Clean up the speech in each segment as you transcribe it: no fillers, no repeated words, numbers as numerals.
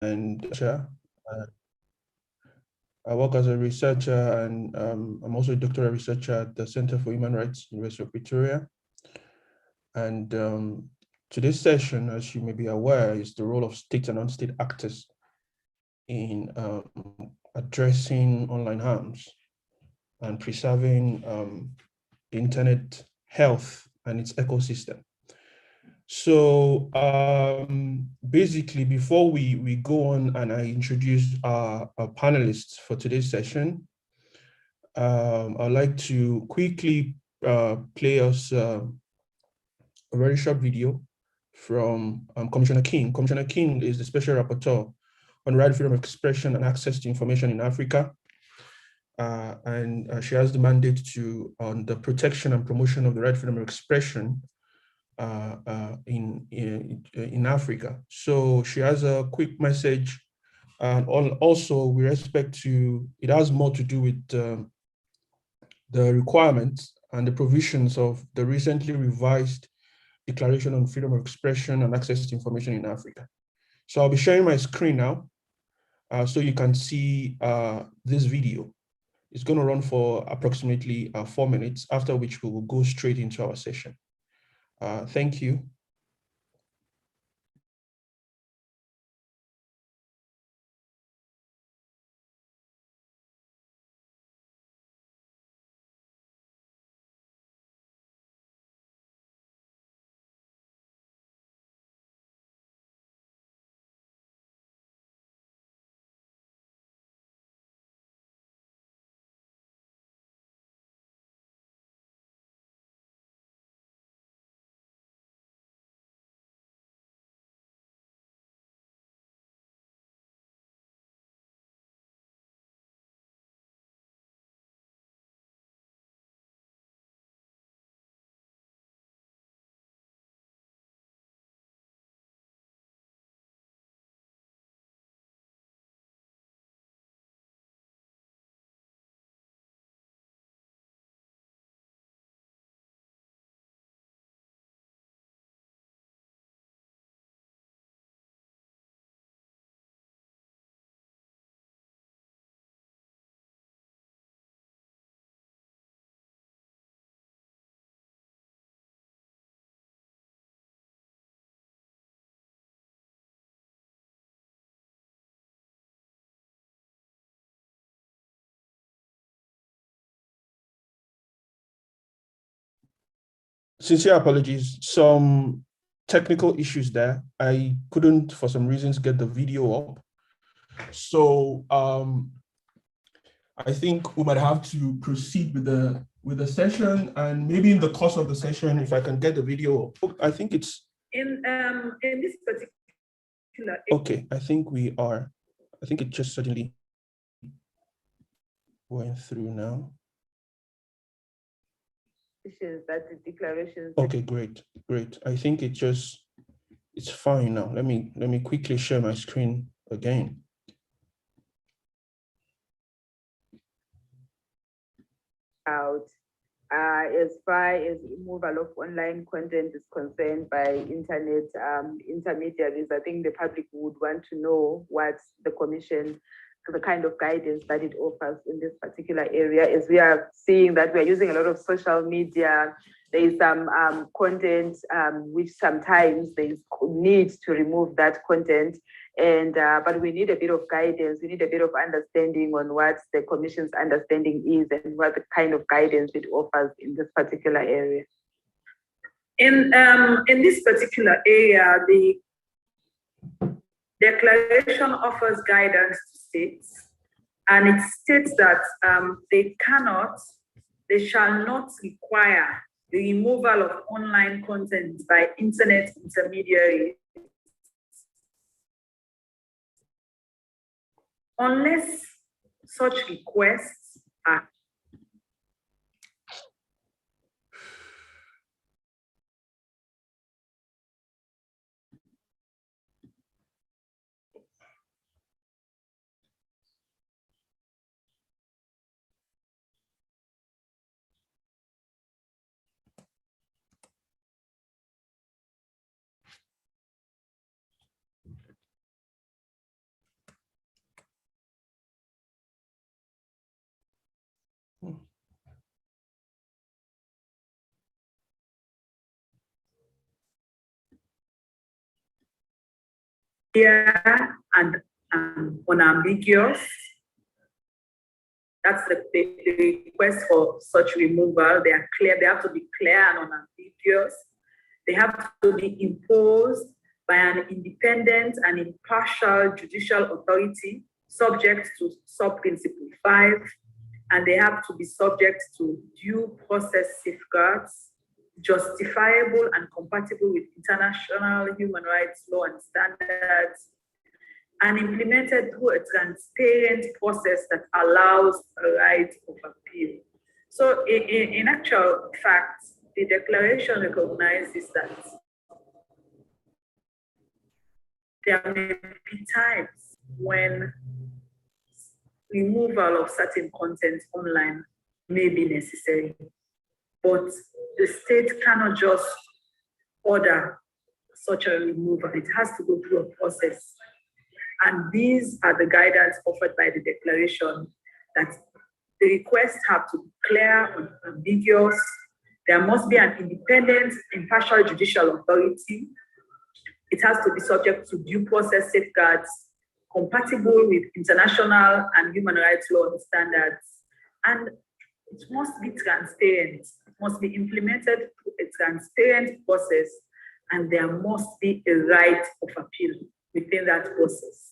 and I work as a researcher, and I'm also a doctoral researcher at the Center for Human Rights, University of Pretoria. And today's session, as you may be aware, is the role of state and non-state actors in addressing online harms and preserving the internet health and its ecosystem. So basically, before we go on and I introduce our panelists for today's session, I'd like to quickly play us a very short video from Commissioner King. Commissioner King is the Special Rapporteur on right, freedom of expression and access to information in Africa. And she has the mandate on the protection and promotion of the right, freedom of expression in Africa. So she has a quick message, and also with respect to, it has more to do with the requirements and the provisions of the recently revised Declaration on Freedom of Expression and Access to Information in Africa. So I'll be sharing my screen now, so you can see this video. It's going to run for approximately 4 minutes, after which we will go straight into our session. Thank you. Sincere apologies, some technical issues there. I couldn't, for some reasons, get the video up. So I think we might have to proceed with the session, and maybe in the course of the session, if I can get the video up. I think it's in this particular. Okay, I think we are. I think it just suddenly went through now. That the declarations. Okay, great. I think it's fine now. Let me quickly share my screen again. Out as far as removal of online content is concerned by internet intermediaries, I think the public would want to know what the Commission, the kind of guidance that it offers in this particular area, as we are seeing that we are using a lot of social media. There is some content which sometimes there is need to remove that content, and but we need a bit of guidance. We need a bit of understanding on what the Commission's understanding is and what the kind of guidance it offers in this particular area. In this particular area, the declaration offers guidance to states, and it states that they shall not require the removal of online content by internet intermediaries unless such requests are Clear and unambiguous. That's the request for such removal. They are clear, they have to be clear and unambiguous. They have to be imposed by an independent and impartial judicial authority subject to sub-principle 5, and they have to be subject to due process safeguards, justifiable and compatible with international human rights law and standards, and implemented through a transparent process that allows a right of appeal. So in actual fact, the declaration recognizes that there may be times when removal of certain content online may be necessary, but the state cannot just order such a removal. It has to go through a process. And these are the guidance offered by the declaration, that the requests have to be clear and ambiguous. There must be an independent, impartial judicial authority. It has to be subject to due process safeguards, compatible with international and human rights law and standards. And it must be transparent. It must be implemented through a transparent process, and there must be a right of appeal within that process.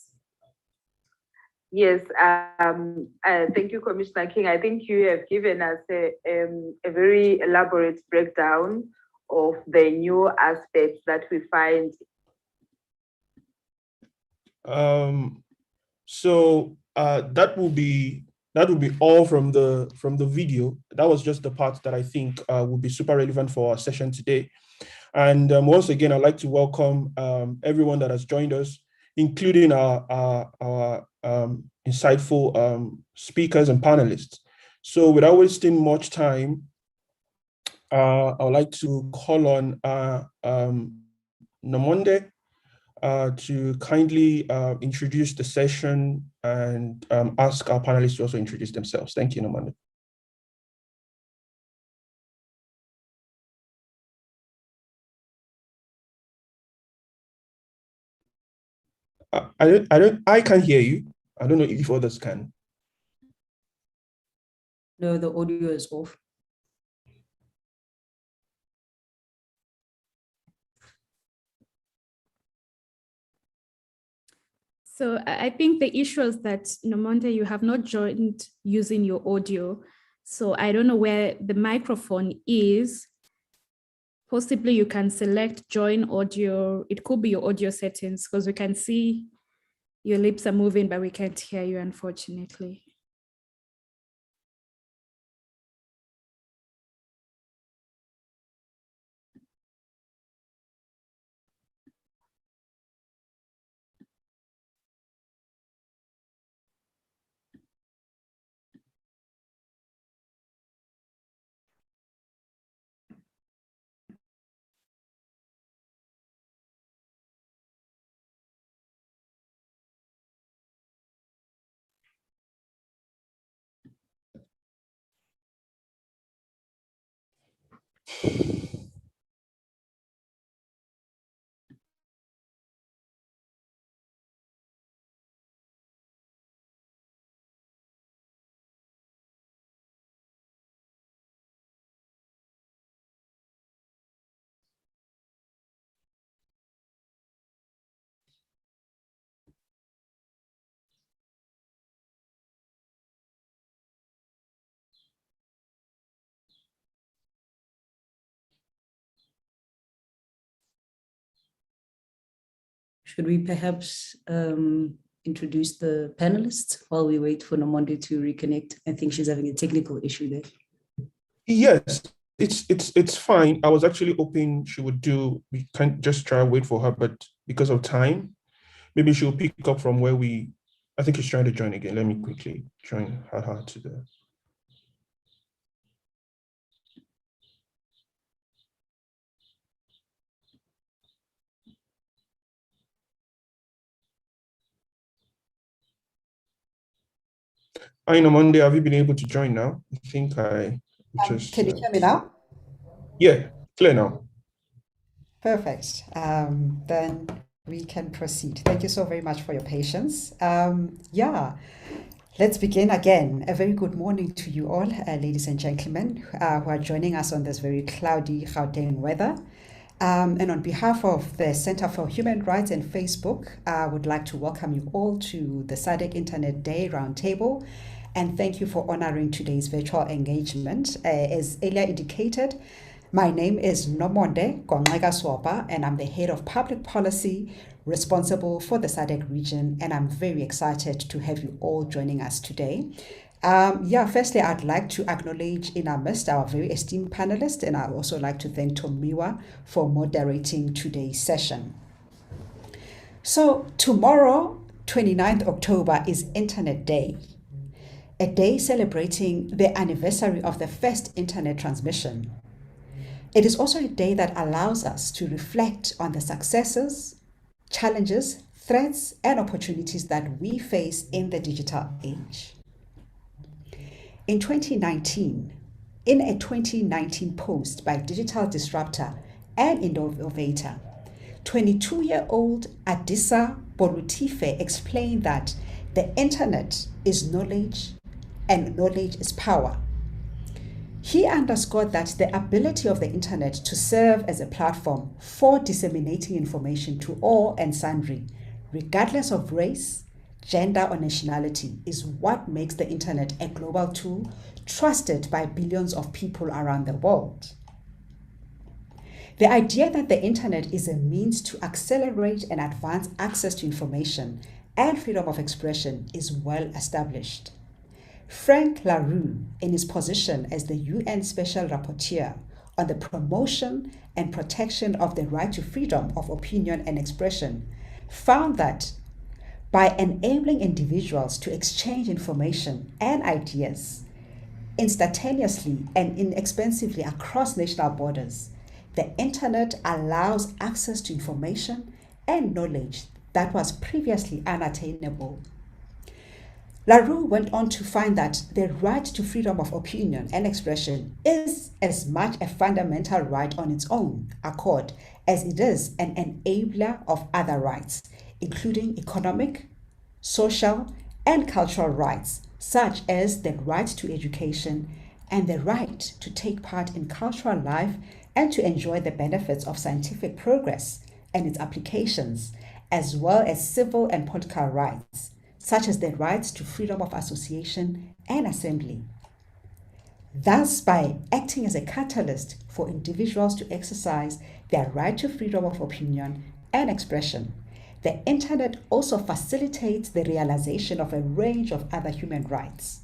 Yes, thank you, Commissioner King. I think you have given us a very elaborate breakdown of the new aspects that we find. So that will be all from the video. That was just the part that I think will be super relevant for our session today. And once again, I'd like to welcome everyone that has joined us, including our insightful speakers and panelists. So without wasting much time, I would like to call on Nomonde to kindly introduce the session and ask our panelists to also introduce themselves. Thank you, Nomonde. I can't hear you. I don't know if others can. No, the audio is off. So I think the issue is that, Nomonde, you have not joined using your audio. So I don't know where the microphone is. Possibly you can select join audio. It could be your audio settings, because we can see your lips are moving, but we can't hear you, unfortunately. Should we perhaps introduce the panelists while we wait for Nomonde to reconnect? I think she's having a technical issue there. Yes, it's fine. I was actually hoping she would do. We can't just try and wait for her, but because of time, maybe she'll pick up from where we. I think she's trying to join again. Let me quickly join her to the. Hi, Monday. Have you been able to join now? I think I just. Can you hear me now? Yeah, clear now. Perfect. Then we can proceed. Thank you so very much for your patience. Let's begin again. A very good morning to you all, ladies and gentlemen, who are joining us on this very cloudy Gauteng weather. And on behalf of the Center for Human Rights and Facebook, I would like to welcome you all to the SADC Internet Day Roundtable. And thank you for honoring today's virtual engagement. As earlier indicated, my name is Nomonde Gongega Swapa, and I'm the head of public policy responsible for the SADC region. And I'm very excited to have you all joining us today. Firstly, I'd like to acknowledge in our midst our very esteemed panelists, and I'd also like to thank Tomiwa for moderating today's session. So tomorrow, 29th October, is Internet Day, a day celebrating the anniversary of the first internet transmission. It is also a day that allows us to reflect on the successes, challenges, threats, and opportunities that we face in the digital age. In 2019, in a 2019 post by digital disruptor and innovator, 22-year-old Adisa Borutife explained that the internet is knowledge and knowledge is power. He underscored that the ability of the internet to serve as a platform for disseminating information to all and sundry, regardless of race, gender, or nationality, is what makes the internet a global tool trusted by billions of people around the world. The idea that the internet is a means to accelerate and advance access to information and freedom of expression is well established. Frank Laru, in his position as the UN Special Rapporteur on the promotion and protection of the right to freedom of opinion and expression, found that by enabling individuals to exchange information and ideas instantaneously and inexpensively across national borders, the internet allows access to information and knowledge that was previously unattainable. Laru went on to find that the right to freedom of opinion and expression is as much a fundamental right on its own accord as it is an enabler of other rights, including economic, social, and cultural rights, such as the right to education and the right to take part in cultural life and to enjoy the benefits of scientific progress and its applications, as well as civil and political rights, such as the rights to freedom of association and assembly. Thus, by acting as a catalyst for individuals to exercise their right to freedom of opinion and expression, the internet also facilitates the realization of a range of other human rights.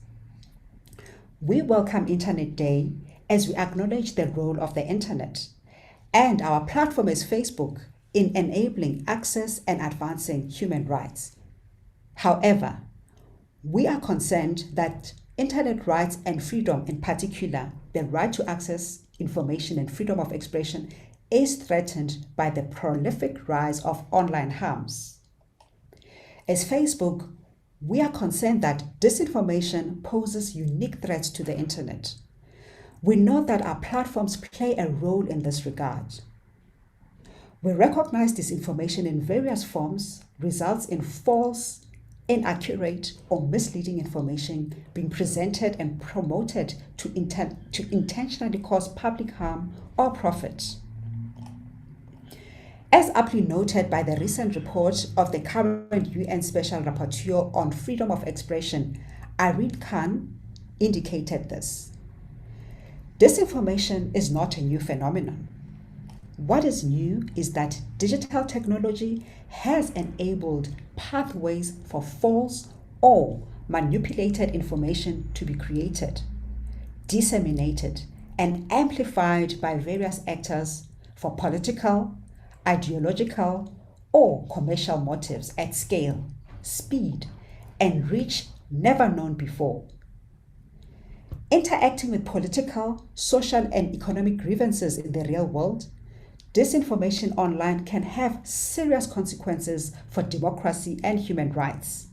We welcome Internet Day as we acknowledge the role of the internet and our platform as Facebook in enabling access and advancing human rights. However, we are concerned that internet rights and freedom, in particular, the right to access information and freedom of expression, is threatened by the prolific rise of online harms. As Facebook, we are concerned that disinformation poses unique threats to the internet. We know that our platforms play a role in this regard. We recognize disinformation in various forms results in false, inaccurate, or misleading information being presented and promoted to intentionally cause public harm or profit. As aptly noted by the recent report of the current UN Special Rapporteur on Freedom of Expression, Irene Khan, indicated this. Disinformation is not a new phenomenon. What is new is that digital technology has enabled pathways for false or manipulated information to be created, disseminated, and amplified by various actors for political, ideological, or commercial motives at scale, speed, and reach never known before. Interacting with political, social, and economic grievances in the real world, disinformation online can have serious consequences for democracy and human rights,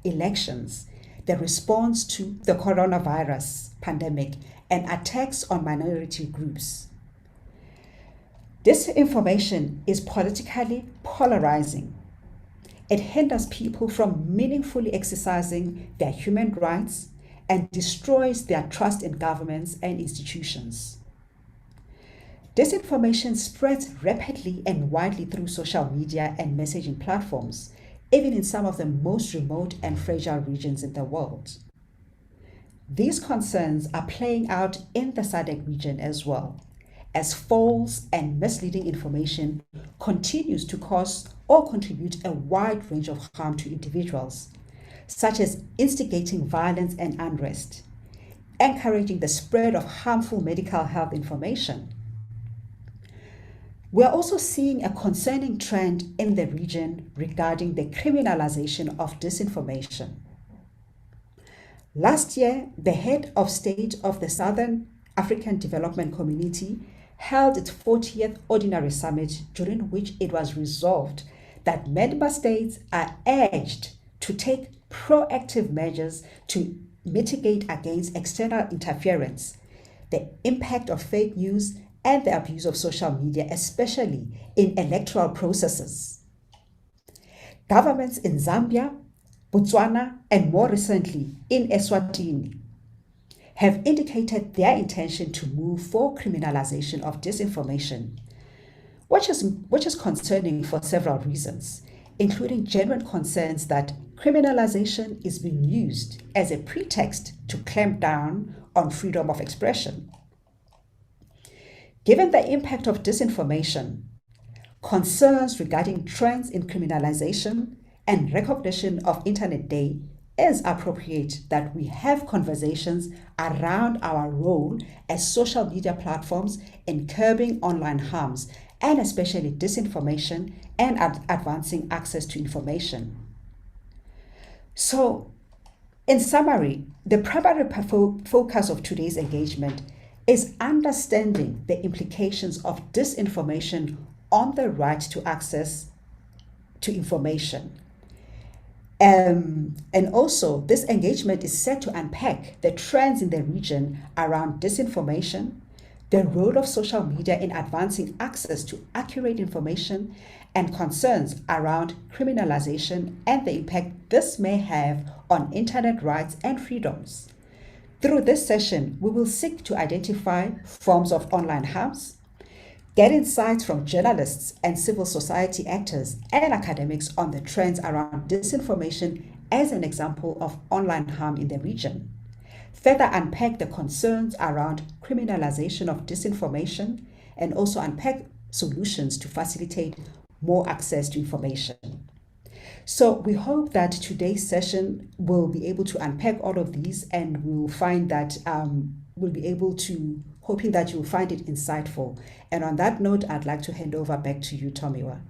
elections, the response to the coronavirus pandemic, and attacks on minority groups. Disinformation is politically polarizing. It hinders people from meaningfully exercising their human rights and destroys their trust in governments and institutions. Disinformation spreads rapidly and widely through social media and messaging platforms, even in some of the most remote and fragile regions in the world. These concerns are playing out in the SADC region as well, as false and misleading information continues to cause or contribute a wide range of harm to individuals, such as instigating violence and unrest, encouraging the spread of harmful medical health information. We are also seeing a concerning trend in the region regarding the criminalization of disinformation. Last year, the head of state of the Southern African Development Community held its 40th Ordinary Summit, during which it was resolved that member states are urged to take proactive measures to mitigate against external interference, the impact of fake news, and the abuse of social media, especially in electoral processes. Governments in Zambia, Botswana, and more recently in Eswatini have indicated their intention to move for criminalization of disinformation, which is concerning for several reasons, including genuine concerns that criminalization is being used as a pretext to clamp down on freedom of expression. Given the impact of disinformation, concerns regarding trends in criminalization, and recognition of Internet Day, it's appropriate that we have conversations around our role as social media platforms in curbing online harms, and especially disinformation and advancing access to information. So, in summary, the primary focus of today's engagement is understanding the implications of disinformation on the right to access to information. And also, this engagement is set to unpack the trends in the region around disinformation, the role of social media in advancing access to accurate information, and concerns around criminalization and the impact this may have on internet rights and freedoms. Through this session, we will seek to identify forms of online harms, get insights from journalists and civil society actors and academics on the trends around disinformation as an example of online harm in the region. Further unpack the concerns around criminalization of disinformation, and also unpack solutions to facilitate more access to information. So we hope that today's session will be able to unpack all of these, and we'll find that hoping that you'll find it insightful. And on that note, I'd like to hand over back to you, Tomiwa.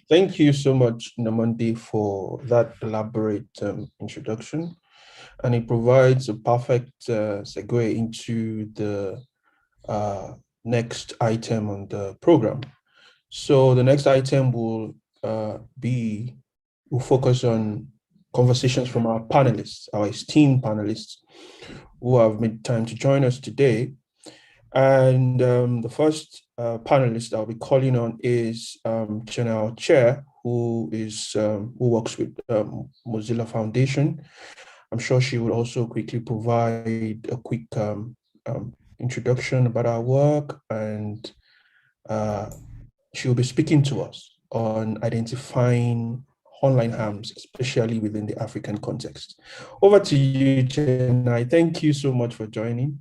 Thank you so much, Namondi, for that elaborate introduction. And it provides a perfect segue into the next item on the program. So the next item will focus on conversations from our panelists, our esteemed panelists, who have made time to join us today. And the first panelist I'll be calling on is General Chair, who works with Mozilla Foundation. I'm sure she will also quickly provide a quick introduction about our work, and she will be speaking to us on identifying online harms, especially within the African context. Over to you, Chennai. Thank you so much for joining.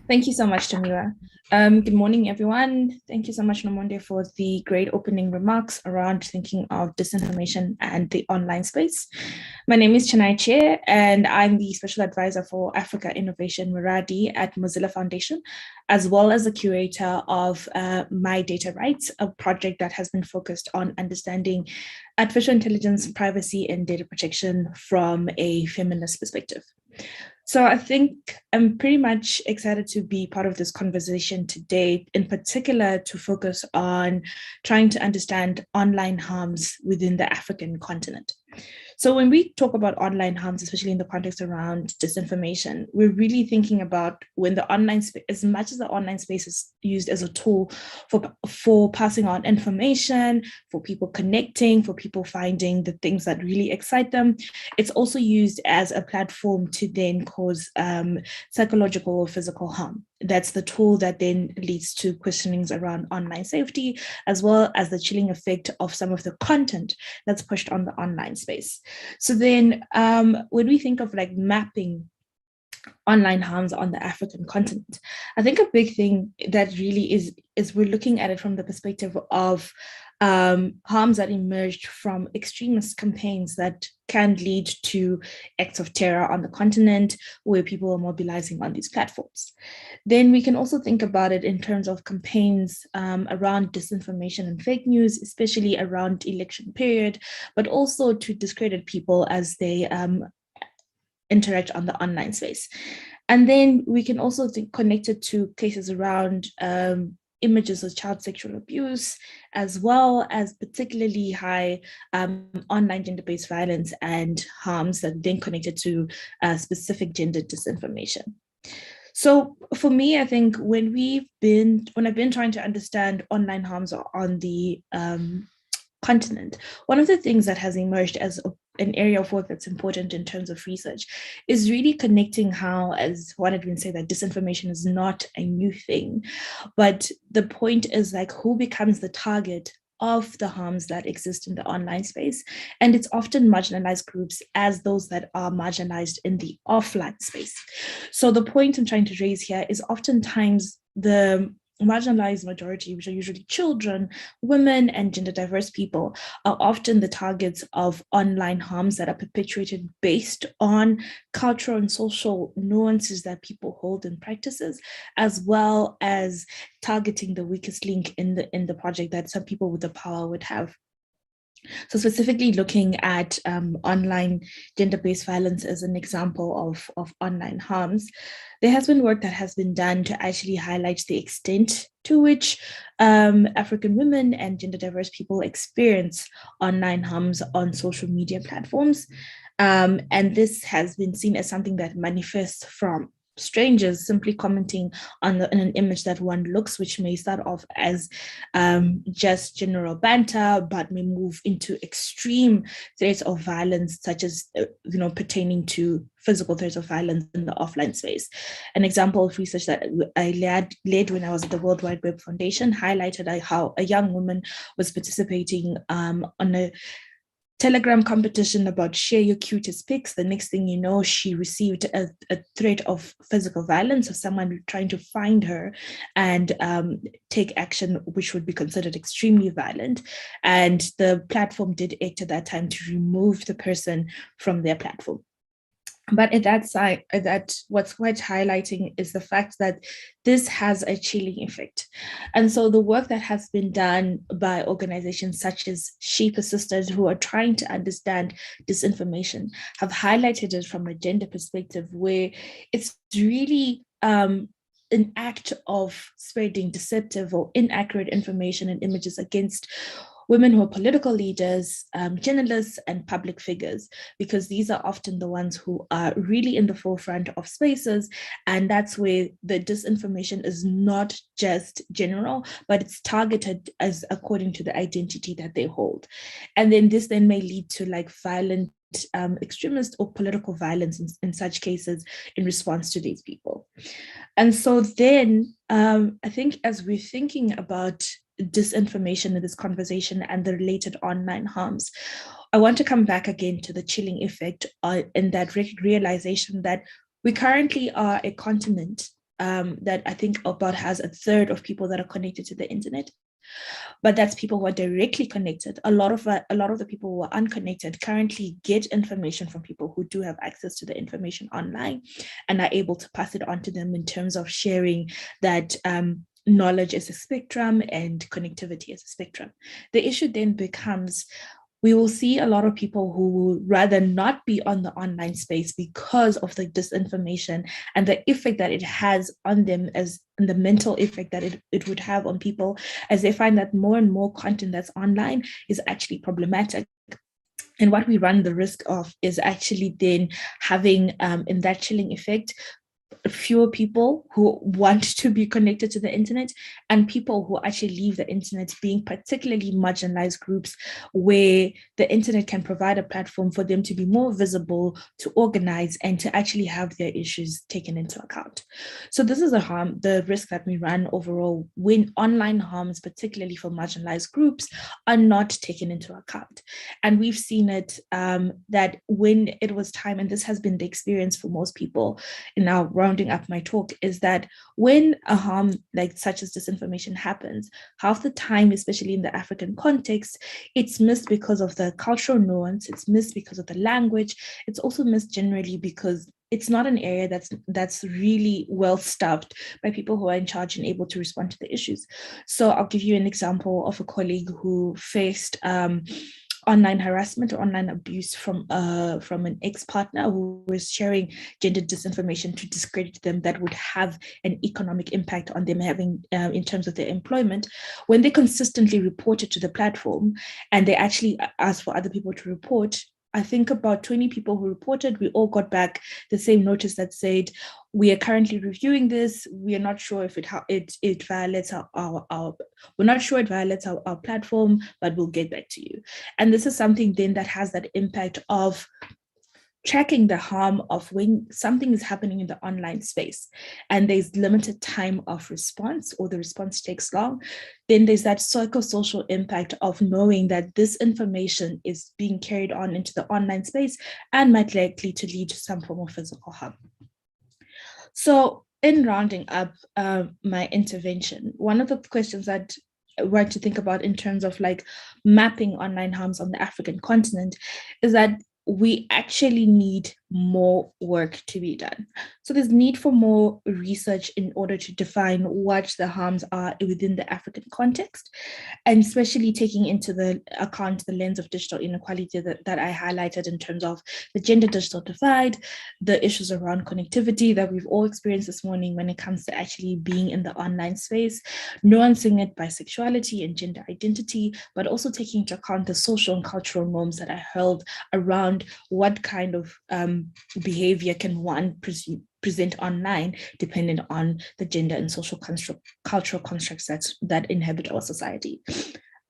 Thank you so much, Jamila. Good morning, everyone. Thank you so much, Namonde, for the great opening remarks around thinking of disinformation and the online space. My name is Chennai Chair, and I'm the Special Advisor for Africa Innovation Miradi at Mozilla Foundation, as well as the curator of My Data Rights, a project that has been focused on understanding artificial intelligence, privacy, and data protection from a feminist perspective. So I think I'm pretty much excited to be part of this conversation today, in particular to focus on trying to understand online harms within the African continent. So when we talk about online harms, especially in the context around disinformation, we're really thinking about when the online space, as much as the online space is used as a tool for passing on information, for people connecting, for people finding the things that really excite them, it's also used as a platform to then cause psychological or physical harm. That's the tool that then leads to questionings around online safety, as well as the chilling effect of some of the content that's pushed on the online space. So then when we think of like mapping online harms on the African continent, I think a big thing that really is we're looking at it from the perspective of harms that emerged from extremist campaigns that can lead to acts of terror on the continent where people are mobilizing on these platforms. Then we can also think about it in terms of campaigns around disinformation and fake news, especially around election period, but also to discredit people as they interact on the online space. And then we can also connect it to cases around images of child sexual abuse, as well as particularly high online gender-based violence and harms that then connected to specific gender disinformation. So for me, I think when I've been trying to understand online harms on the continent, one of the things that has emerged as an area of work that's important in terms of research is really connecting how, as one had been saying, that disinformation is not a new thing, but the point is like who becomes the target of the harms that exist in the online space. And it's often marginalized groups as those that are marginalized in the offline space. So the point I'm trying to raise here is oftentimes the marginalized majority, which are usually children, women, and gender diverse people, are often the targets of online harms that are perpetuated based on cultural and social nuances that people hold in practices, as well as targeting the weakest link in the project that some people with the power would have. So specifically looking at online gender-based violence as an example of online harms, there has been work that has been done to actually highlight the extent to which African women and gender diverse people experience online harms on social media platforms. And this has been seen as something that manifests from strangers simply commenting on an image that one looks, which may start off as just general banter, but may move into extreme threats of violence, such as pertaining to physical threats of violence in the offline space. An example of research that I led when I was at the World Wide Web Foundation highlighted how a young woman was participating on a Telegram competition about share your cutest pics. The next thing you know, she received a threat of physical violence of someone trying to find her and take action, which would be considered extremely violent. And the platform did act at that time to remove the person from their platform. But at that side, what's quite highlighting is the fact that this has a chilling effect. And so the work that has been done by organizations such as Sheep Assisters, who are trying to understand disinformation, have highlighted it from a gender perspective, where it's really an act of spreading deceptive or inaccurate information and images against women who are political leaders, journalists, and public figures, because these are often the ones who are really in the forefront of spaces. And that's where the disinformation is not just general, but it's targeted as according to the identity that they hold. And then this then may lead to like violent extremist or political violence in such cases in response to these people. And so then I think as we're thinking about disinformation in this conversation and the related online harms, I want to come back again to the chilling effect in that realization that we currently are a continent that I think about has a third of people that are connected to the internet. But that's people who are directly connected. A lot of the people who are unconnected currently get information from people who do have access to the information online and are able to pass it on to them in terms of sharing that knowledge as a spectrum and connectivity as a spectrum. The issue then becomes, we will see a lot of people who would rather not be on the online space because of the disinformation and the effect that it has on them, as and the mental effect that it would have on people, as they find that more and more content that's online is actually problematic. And what we run the risk of is actually then having, in that chilling effect, fewer people who want to be connected to the internet, and people who actually leave the internet being particularly marginalized groups, where the internet can provide a platform for them to be more visible, to organize, and to actually have their issues taken into account. So this is the risk that we run overall when online harms, particularly for marginalized groups, are not taken into account. And we've seen it that when it was time, and this has been the experience for most people in our rounding up my talk, is that when a harm like such as disinformation happens, half the time, especially in the African context, it's missed because of the cultural nuance, it's missed because of the language, it's also missed generally because it's not an area that's really well stuffed by people who are in charge and able to respond to the issues. So I'll give you an example of a colleague who faced online harassment or online abuse from an ex-partner who was sharing gender disinformation to discredit them that would have an economic impact on them having in terms of their employment. When they consistently reported to the platform and they actually asked for other people to report, I think about 20 people who reported, we all got back the same notice that said, we are currently reviewing this. We are not sure if it violates we're not sure it violates our platform, but we'll get back to you. And this is something then that has that impact of tracking the harm of when something is happening in the online space and there's limited time of response, or the response takes long, then there's that psychosocial impact of knowing that this information is being carried on into the online space and might likely to lead to some form of physical harm. So in rounding up my intervention, one of the questions that I want to think about in terms of like mapping online harms on the African continent is that we actually need more work to be done. So there's need for more research in order to define what the harms are within the African context, and especially taking into the account the lens of digital inequality that I highlighted in terms of the gender digital divide, the issues around connectivity that we've all experienced this morning when it comes to actually being in the online space, nuancing it by sexuality and gender identity, but also taking into account the social and cultural norms that are held around what kind of behavior can one present online, depending on the gender and social cultural constructs that inhabit our society.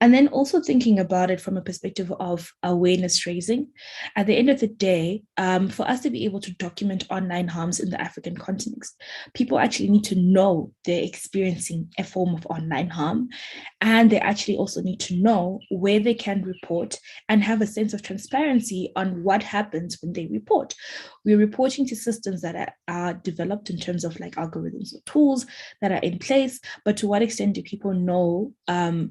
And then also thinking about it from a perspective of awareness raising. At the end of the day, for us to be able to document online harms in the African context, people actually need to know they're experiencing a form of online harm. And they actually also need to know where they can report and have a sense of transparency on what happens when they report. We're reporting to systems that are developed in terms of like algorithms or tools that are in place, but to what extent do people know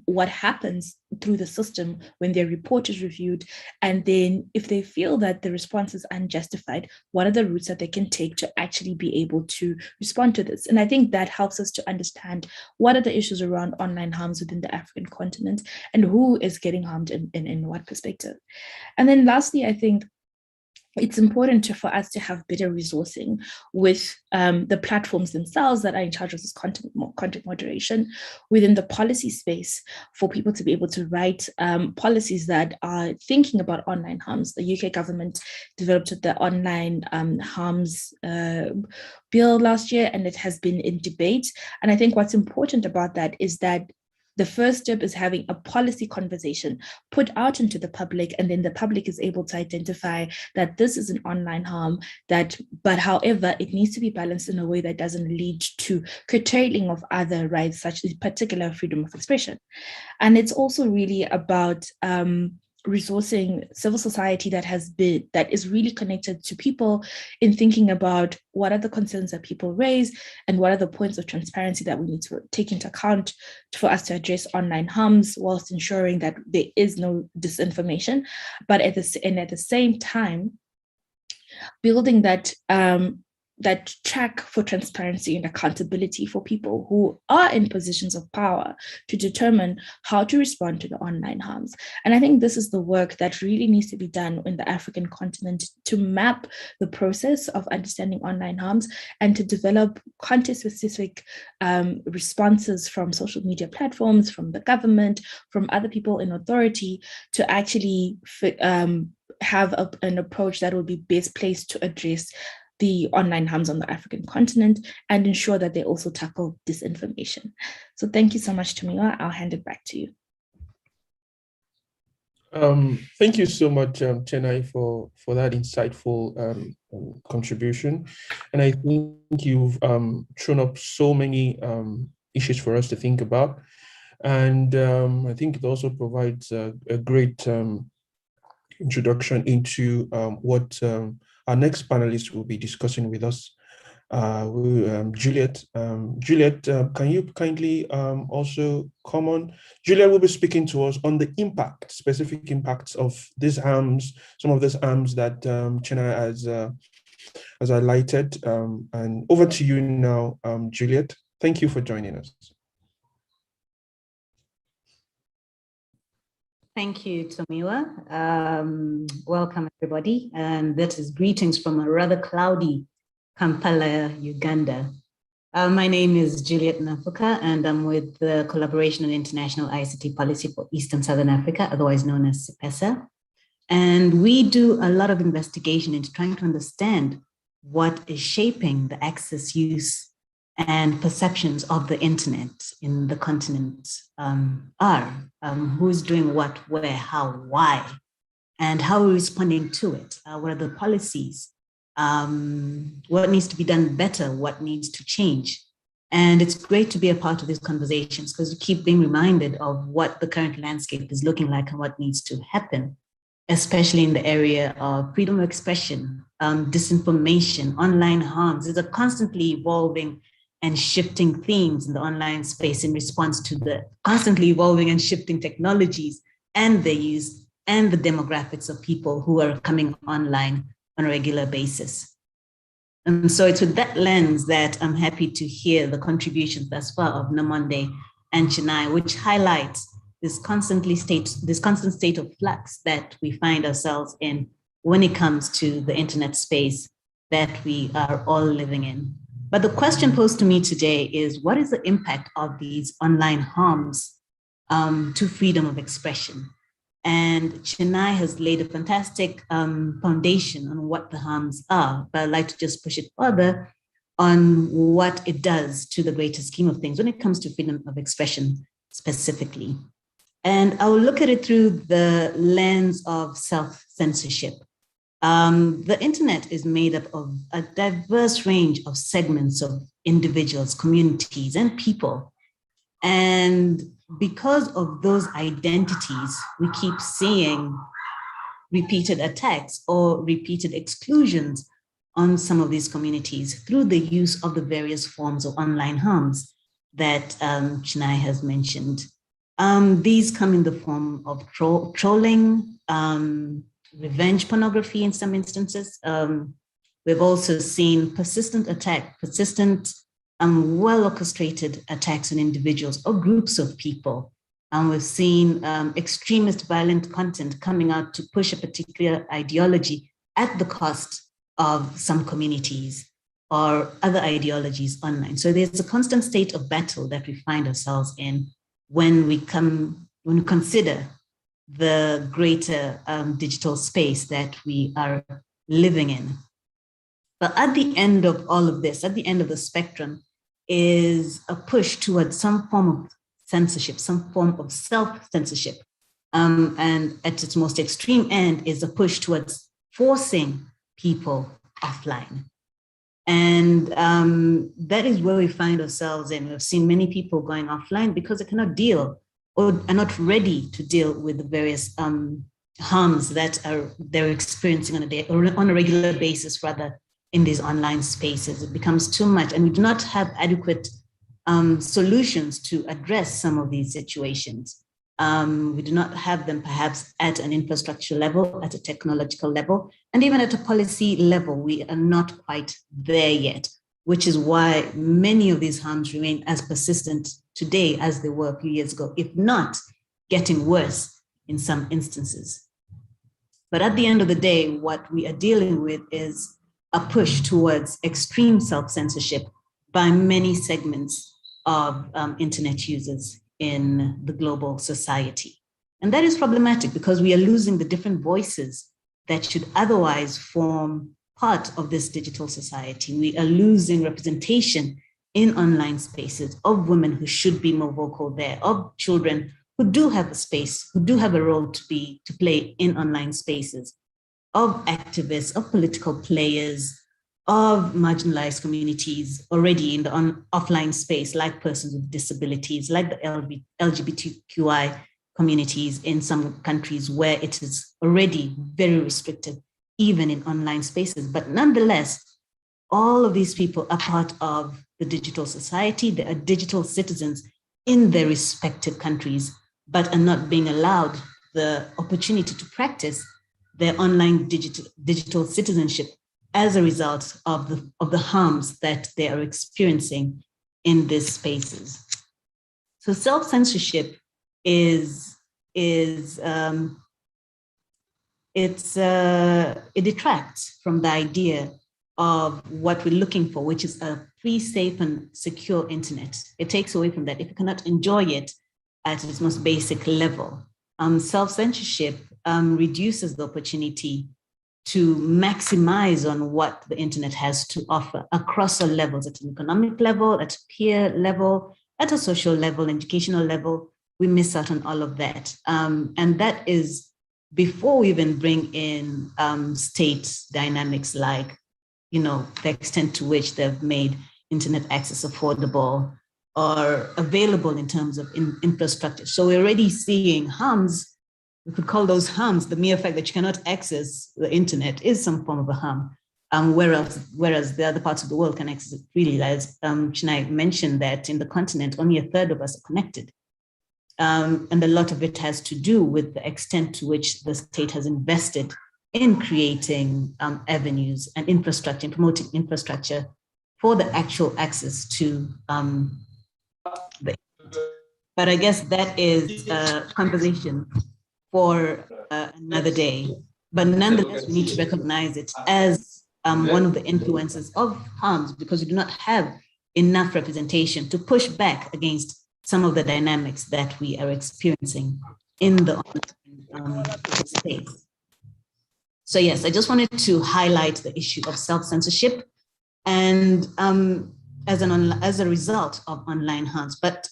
what happens through the system when their report is reviewed? And then if they feel that the response is unjustified, what are the routes that they can take to actually be able to respond to this? And I think that helps us to understand what are the issues around online harms within the African continent and who is getting harmed in what perspective. And then lastly, I think it's important for us to have better resourcing with the platforms themselves that are in charge of this content moderation within the policy space, for people to be able to write policies that are thinking about online harms. The UK government developed the online harms bill last year, and it has been in debate. And I think what's important about that is that the first step is having a policy conversation put out into the public, and then the public is able to identify that this is an online harm, but however, it needs to be balanced in a way that doesn't lead to curtailing of other rights, such as particular freedom of expression. And it's also really about resourcing civil society that is really connected to people in thinking about what are the concerns that people raise and what are the points of transparency that we need to take into account for us to address online harms, whilst ensuring that there is no disinformation, but at the same time building that that track for transparency and accountability for people who are in positions of power to determine how to respond to the online harms. And I think this is the work that really needs to be done in the African continent to map the process of understanding online harms and to develop context-specific responses from social media platforms, from the government, from other people in authority to actually have an approach that will be best placed to address the online harms on the African continent and ensure that they also tackle disinformation. So thank you so much, Tomiwa. I'll hand it back to you. Thank you so much, Chenai, for that insightful contribution. And I think you've thrown up so many issues for us to think about. And I think it also provides a great introduction into what our next panelist will be discussing with us, Juliet. Juliet, can you kindly also come on? Juliet will be speaking to us on the specific impacts of these harms, some of these harms that Chena has highlighted. And over to you now, Juliet. Thank you for joining us. Thank you, Tomiwa. Welcome, everybody. And that is greetings from a rather cloudy Kampala, Uganda. My name is Juliet Nafuka, and I'm with the Collaboration on International ICT Policy for Eastern Southern Africa, otherwise known as CIPESA. And we do a lot of investigation into trying to understand what is shaping the access, use, and perceptions of the internet in the continent who's doing what, where, how, why, and how we're responding to it. What are the policies? What needs to be done better? What needs to change? And it's great to be a part of these conversations because we keep being reminded of what the current landscape is looking like and what needs to happen, especially in the area of freedom of expression, disinformation, online harms. There's a constantly evolving and shifting themes in the online space in response to the constantly evolving and shifting technologies and their use and the demographics of people who are coming online on a regular basis. And so it's with that lens that I'm happy to hear the contributions thus far of Namonde and Chenai, which highlights this constant state of flux that we find ourselves in when it comes to the internet space that we are all living in. But the question posed to me today is, what is the impact of these online harms to freedom of expression? And Chenai has laid a fantastic foundation on what the harms are, but I'd like to just push it further on what it does to the greater scheme of things when it comes to freedom of expression specifically. And I will look at it through the lens of self-censorship. The internet is made up of a diverse range of segments of individuals, communities, and people. And because of those identities, we keep seeing repeated attacks or repeated exclusions on some of these communities through the use of the various forms of online harms that Chenai has mentioned. These come in the form of trolling, revenge pornography in some instances. We've also seen persistent well-orchestrated attacks on individuals or groups of people. And we've seen extremist violent content coming out to push a particular ideology at the cost of some communities or other ideologies online. So there's a constant state of battle that we find ourselves in when we consider the greater digital space that we are living in. But at the end of all of this, at the end of the spectrum, is a push towards some form of censorship, some form of self-censorship. And at its most extreme end is a push towards forcing people offline. And that is where we find ourselves in. We've seen many people going offline because they cannot deal or are not ready to deal with the various harms that they're experiencing on a regular basis, rather, in these online spaces. It becomes too much, and we do not have adequate solutions to address some of these situations. We do not have them perhaps at an infrastructure level, at a technological level, and even at a policy level. We are not quite there yet, which is why many of these harms remain as persistent today as they were a few years ago, if not getting worse in some instances. But at the end of the day, what we are dealing with is a push towards extreme self-censorship by many segments of internet users in the global society. And that is problematic because we are losing the different voices that should otherwise form part of this digital society. We are losing representation in online spaces of women who should be more vocal there, of children who do have a space, who do have a role to play in online spaces, of activists, of political players, of marginalized communities already in the offline space, like persons with disabilities, like the LGBTQI communities in some countries where it is already very restricted, even in online spaces. But nonetheless, all of these people are part of the digital society. They are digital citizens in their respective countries, but are not being allowed the opportunity to practice their online digital citizenship as a result of the harms that they are experiencing in these spaces. So self-censorship it detracts from the idea of what we're looking for, which is a free, safe, and secure internet. It takes away from that. If you cannot enjoy it at its most basic level, self-censorship reduces the opportunity to maximize on what the internet has to offer across all levels, at an economic level, at a peer level, at a social level, educational level. We miss out on all of that. And that is before we even bring in state dynamics like, the extent to which they've made internet access affordable or available in terms of infrastructure. So we're already seeing harms. We could call those harms. The mere fact that you cannot access the internet is some form of a harm, whereas the other parts of the world can access it freely. As Chinai mentioned, that in the continent, only a third of us are connected. And a lot of it has to do with the extent to which the state has invested in creating avenues and infrastructure, and promoting infrastructure for the actual access to the internet. But I guess that is a conversation for another day. But nonetheless, we need to recognize it as one of the influences of harms, because we do not have enough representation to push back against some of the dynamics that we are experiencing in the online space. So yes, I just wanted to highlight the issue of self-censorship and as a result of online harms. But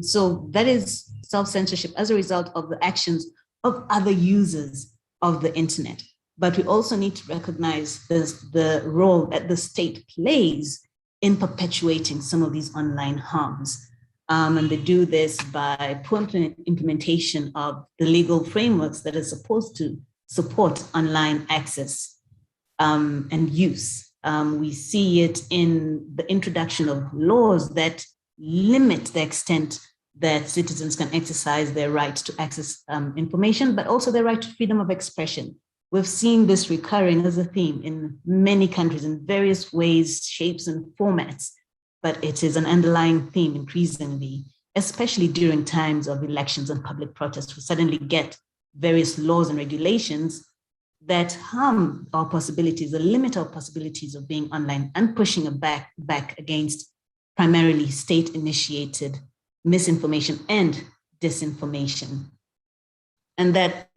so that is self-censorship as a result of the actions of other users of the internet. But we also need to recognize the role that the state plays in perpetuating some of these online harms. And they do this by poor implementation of the legal frameworks that are supposed to support online access and use. We see it in the introduction of laws that limit the extent that citizens can exercise their right to access information, but also their right to freedom of expression. We've seen this recurring as a theme in many countries in various ways, shapes, and formats, but it is an underlying theme increasingly, especially during times of elections and public protests. We suddenly get various laws and regulations that harm our possibilities, or limit our possibilities of being online, and pushing back against primarily state-initiated misinformation and disinformation. And that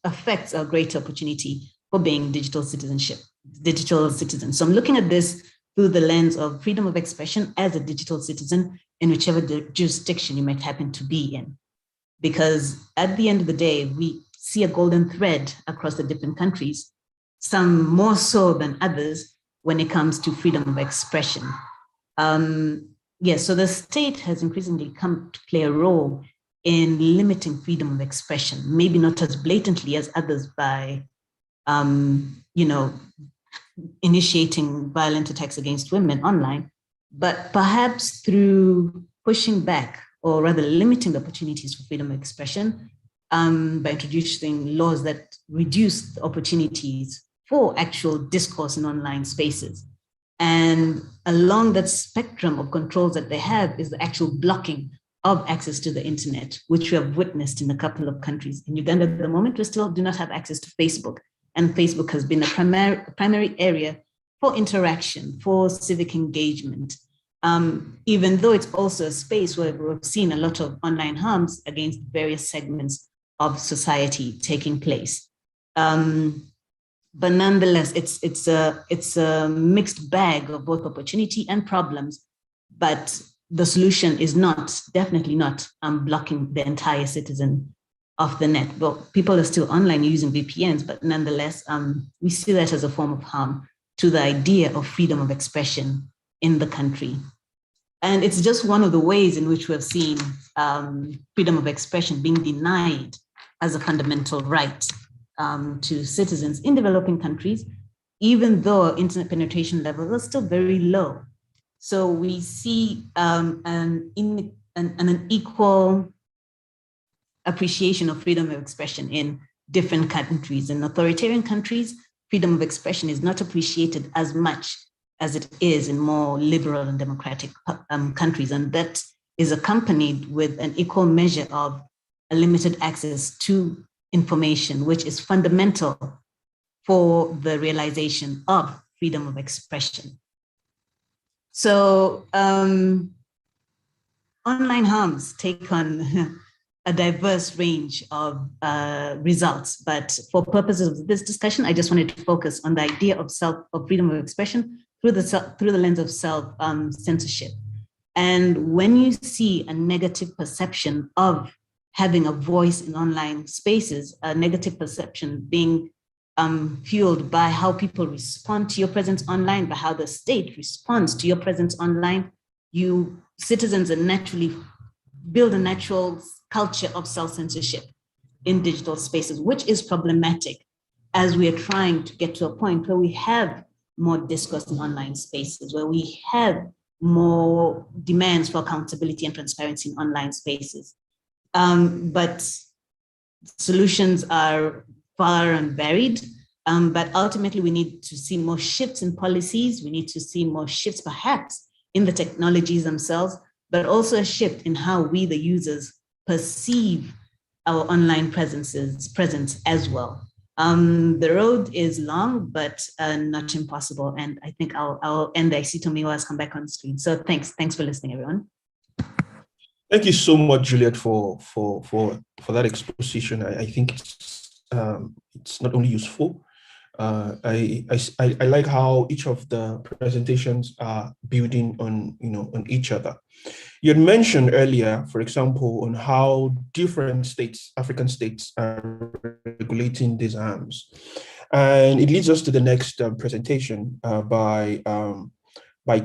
affects our greater opportunity for being digital citizens. So I'm looking at this through the lens of freedom of expression as a digital citizen in whichever jurisdiction you might happen to be in. Because at the end of the day, we see a golden thread across the different countries, some more so than others when it comes to freedom of expression. So the state has increasingly come to play a role in limiting freedom of expression, maybe not as blatantly as others by, initiating violent attacks against women online, but perhaps through pushing back or rather limiting the opportunities for freedom of expression by introducing laws that reduce the opportunities for actual discourse in online spaces. And along that spectrum of controls that they have is the actual blocking of access to the internet, which we have witnessed in a couple of countries. In Uganda at the moment, we still do not have access to Facebook. And Facebook has been a primary area for interaction, for civic engagement, even though it's also a space where we've seen a lot of online harms against various segments of society taking place. But nonetheless, it's a mixed bag of both opportunity and problems. But the solution is definitely not blocking the entire citizen of the net. But people are still online using VPNs, but nonetheless, we see that as a form of harm to the idea of freedom of expression in the country. And it's just one of the ways in which we have seen freedom of expression being denied as a fundamental right to citizens in developing countries, even though internet penetration levels are still very low. So we see an equal appreciation of freedom of expression in different countries. In authoritarian countries, freedom of expression is not appreciated as much as it is in more liberal and democratic countries. And that is accompanied with an equal measure of a limited access to information, which is fundamental for the realization of freedom of expression. So online harms take on a diverse range of results, but for purposes of this discussion, I just wanted to focus on the idea of freedom of expression through the lens of self-censorship. And when you see a negative perception of having a voice in online spaces, a negative perception being fueled by how people respond to your presence online, by how the state responds to your presence online, citizens are naturally build a natural culture of self-censorship in digital spaces, which is problematic as we are trying to get to a point where we have more discourse in online spaces, where we have more demands for accountability and transparency in online spaces. But solutions are far and varied, but ultimately we need to see more shifts in policies. We need to see more shifts perhaps in the technologies themselves, but also a shift in how we, the users, perceive our online presence as well. The road is long, but not impossible. And I think I'll end there. I see Tomiwa has come back on screen. So thanks for listening, everyone. Thank you so much, Juliet, for that exposition. I think it's not only useful. I like how each of the presentations are building on each other. You had mentioned earlier, for example, on how different states, African states, are regulating these harms, and it leads us to the next presentation by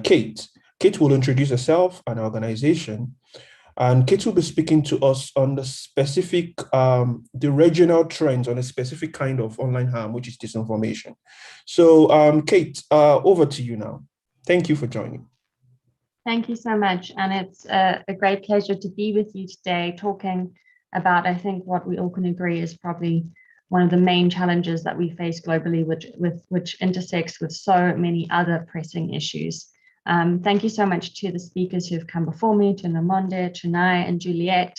Kate. Kate will introduce herself and her organization. And Kate will be speaking to us on the specific, the regional trends on a specific kind of online harm, which is disinformation. So Kate, over to you now. Thank you for joining. Thank you so much. And it's a great pleasure to be with you today talking about, I think, what we all can agree is probably one of the main challenges that we face globally, which intersects with so many other pressing issues. Thank you so much to the speakers who have come before me, to Namonde, Chennai, and Juliet.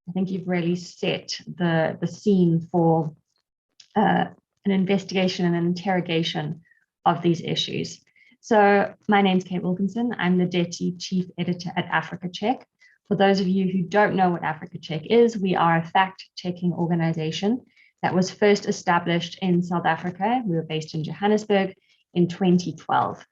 I think you've really set the scene for an investigation and an interrogation of these issues. So my name's Kate Wilkinson. I'm the Deputy Chief Editor at Africa Check. For those of you who don't know what Africa Check is, we are a fact-checking organization that was first established in South Africa. We were based in Johannesburg in 2012.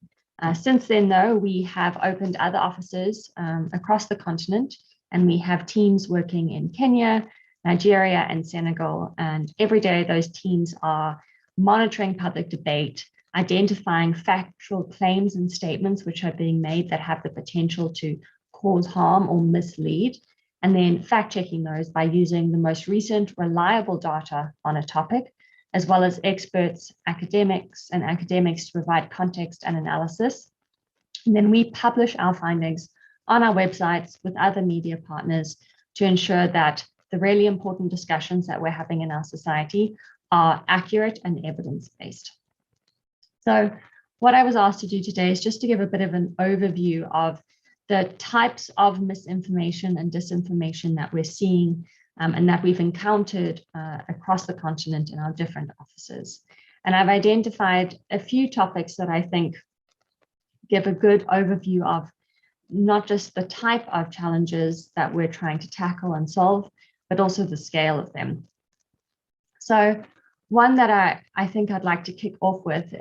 Since then, though, we have opened other offices across the continent, and we have teams working in Kenya, Nigeria, and Senegal. And every day, those teams are monitoring public debate, identifying factual claims and statements which are being made that have the potential to cause harm or mislead, and then fact-checking those by using the most recent reliable data on a topic, as well as experts, academics to provide context and analysis. And then we publish our findings on our websites with other media partners to ensure that the really important discussions that we're having in our society are accurate and evidence-based. So what I was asked to do today is just to give a bit of an overview of the types of misinformation and disinformation that we're seeing and that we've encountered across the continent in our different offices. And I've identified a few topics that I think give a good overview of not just the type of challenges that we're trying to tackle and solve, but also the scale of them. So one that I think I'd like to kick off with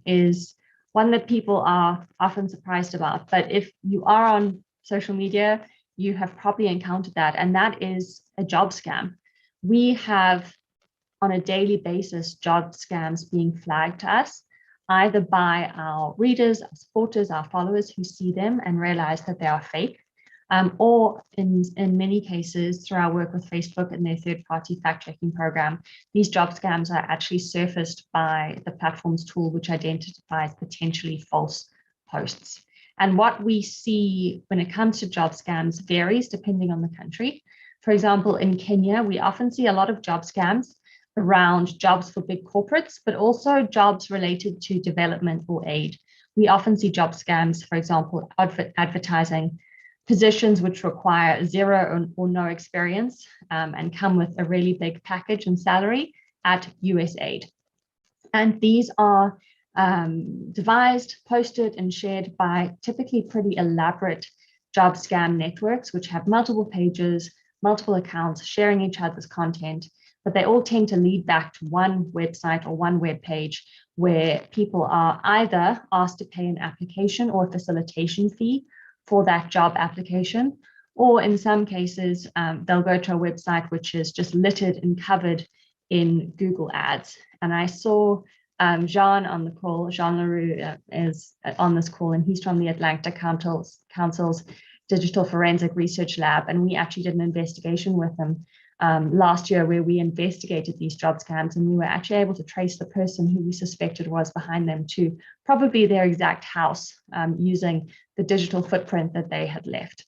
is one that people are often surprised about, but if you are on social media, you have probably encountered that, and that is a job scam. We have on a daily basis job scams being flagged to us, either by our readers, our supporters, our followers who see them and realize that they are fake, or in many cases through our work with Facebook and their third-party fact-checking program, these job scams are actually surfaced by the platform's tool, which identifies potentially false posts. And what we see when it comes to job scams varies depending on the country. For example, in Kenya, we often see a lot of job scams around jobs for big corporates, but also jobs related to development or aid. We often see job scams, for example, advertising positions which require zero or no experience and come with a really big package and salary at USAID. And these are devised, posted, and shared by typically pretty elaborate job scam networks, which have multiple pages, multiple accounts, sharing each other's content, but they all tend to lead back to one website or one web page where people are either asked to pay an application or a facilitation fee for that job application, or in some cases, they'll go to a website which is just littered and covered in Google ads. And I saw Jean on the call, Jean Laru is on this call, and he's from the Atlantic Council's Digital Forensic Research Lab. And we actually did an investigation with him last year where we investigated these job scams, and we were actually able to trace the person who we suspected was behind them to probably their exact house using the digital footprint that they had left.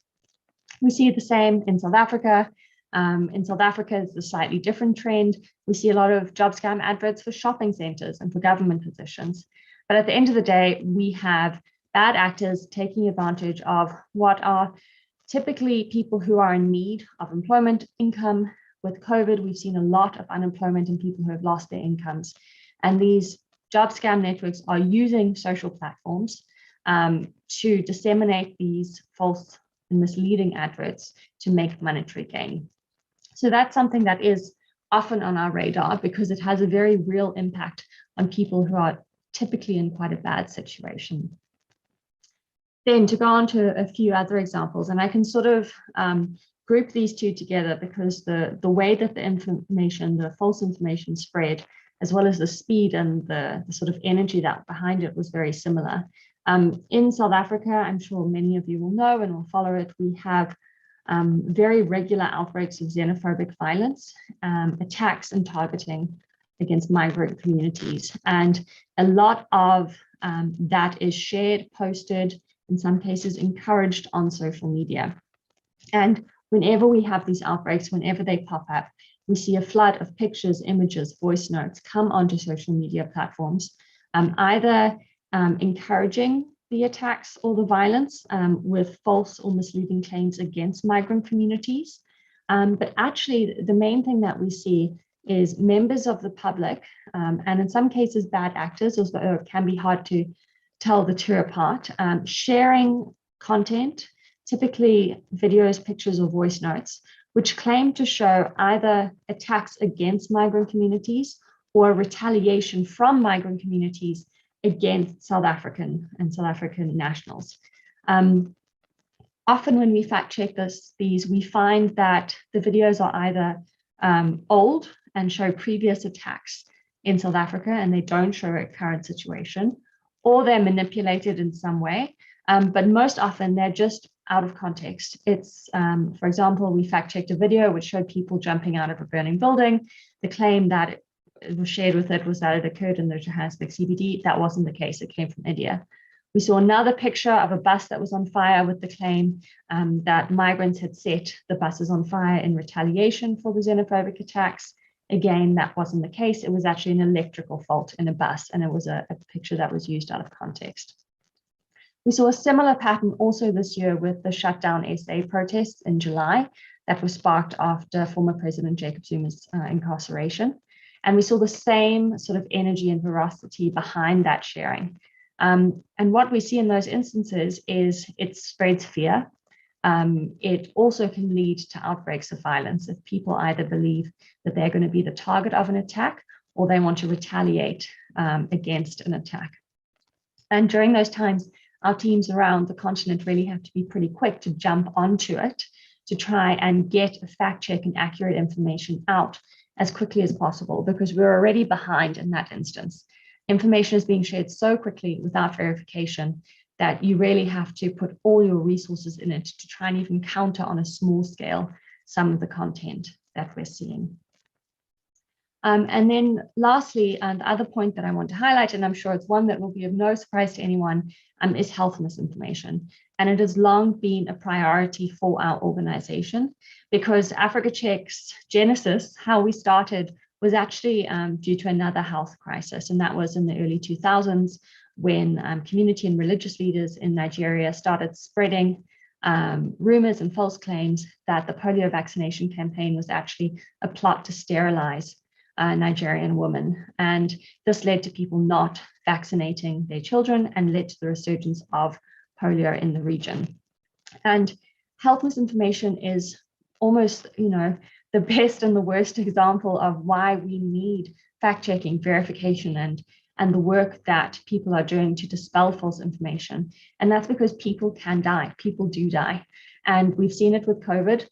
We see the same in South Africa. In South Africa, it's a slightly different trend. We see a lot of job scam adverts for shopping centers and for government positions. But at the end of the day, we have bad actors taking advantage of what are typically people who are in need of employment income. With COVID, we've seen a lot of unemployment and people who have lost their incomes. And these job scam networks are using social platforms to disseminate these false and misleading adverts to make monetary gain. So that's something that is often on our radar because it has a very real impact on people who are typically in quite a bad situation. Then to go on to a few other examples, and I can sort of group these two together because the way that the information, the false information spread, as well as the speed and the sort of energy that behind it was very similar. In South Africa, I'm sure many of you will know and will follow it, we have very regular outbreaks of xenophobic violence, attacks and targeting against migrant communities. And a lot of that is shared, posted, in some cases encouraged on social media. And whenever we have these outbreaks, whenever they pop up, we see a flood of pictures, images, voice notes come onto social media platforms, either encouraging the attacks or the violence with false or misleading claims against migrant communities. But actually, the main thing that we see is members of the public, and in some cases bad actors, although it can be hard to tell the two apart, sharing content, typically videos, pictures, or voice notes, which claim to show either attacks against migrant communities or retaliation from migrant communities against South African and South African nationals. Often when we fact check these, we find that the videos are either old and show previous attacks in South Africa and they don't show a current situation, or they're manipulated in some way. But most often they're just out of context. It's, for example, we fact checked a video which showed people jumping out of a burning building. The claim that it was shared with it was that it occurred in the Johannesburg CBD. That wasn't the case, it came from India. We saw another picture of a bus that was on fire with the claim that migrants had set the buses on fire in retaliation for the xenophobic attacks. Again, that wasn't the case. It was actually an electrical fault in a bus, and it was a picture that was used out of context. We saw a similar pattern also this year with the shutdown SA protests in July that was sparked after former President Jacob Zuma's incarceration. And we saw the same sort of energy and veracity behind that sharing. And what we see in those instances is it spreads fear. It also can lead to outbreaks of violence if people either believe that they're going to be the target of an attack or they want to retaliate against an attack. And during those times, our teams around the continent really have to be pretty quick to jump onto it to try and get a fact check and accurate information out as quickly as possible, because we're already behind in that instance. Information is being shared so quickly without verification that you really have to put all your resources in it to try and even counter on a small scale some of the content that we're seeing. And then lastly, and the other point that I want to highlight, and I'm sure it's one that will be of no surprise to anyone, is health misinformation. And it has long been a priority for our organization, because Africa Check's genesis, how we started, was actually due to another health crisis. And that was in the early 2000s when community and religious leaders in Nigeria started spreading rumors and false claims that the polio vaccination campaign was actually a plot to sterilize Nigerian women. And this led to people not vaccinating their children and led to the resurgence of polio in the region. And health misinformation is almost, the best and the worst example of why we need fact-checking, verification, and the work that people are doing to dispel false information. And that's because people can die. People do die. And we've seen it with COVID.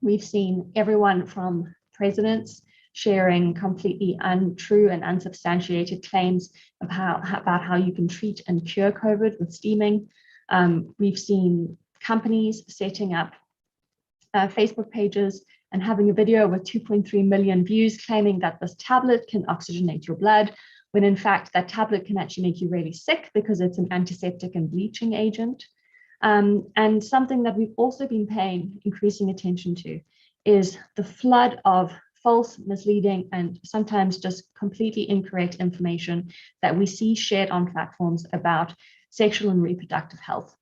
We've seen everyone from presidents sharing completely untrue and unsubstantiated claims about how you can treat and cure COVID with steaming. We've seen companies setting up Facebook pages and having a video with 2.3 million views claiming that this tablet can oxygenate your blood, when in fact that tablet can actually make you really sick because it's an antiseptic and bleaching agent. And something that we've also been paying increasing attention to is the flood of false, misleading, and sometimes just completely incorrect information that we see shared on platforms about sexual and reproductive health,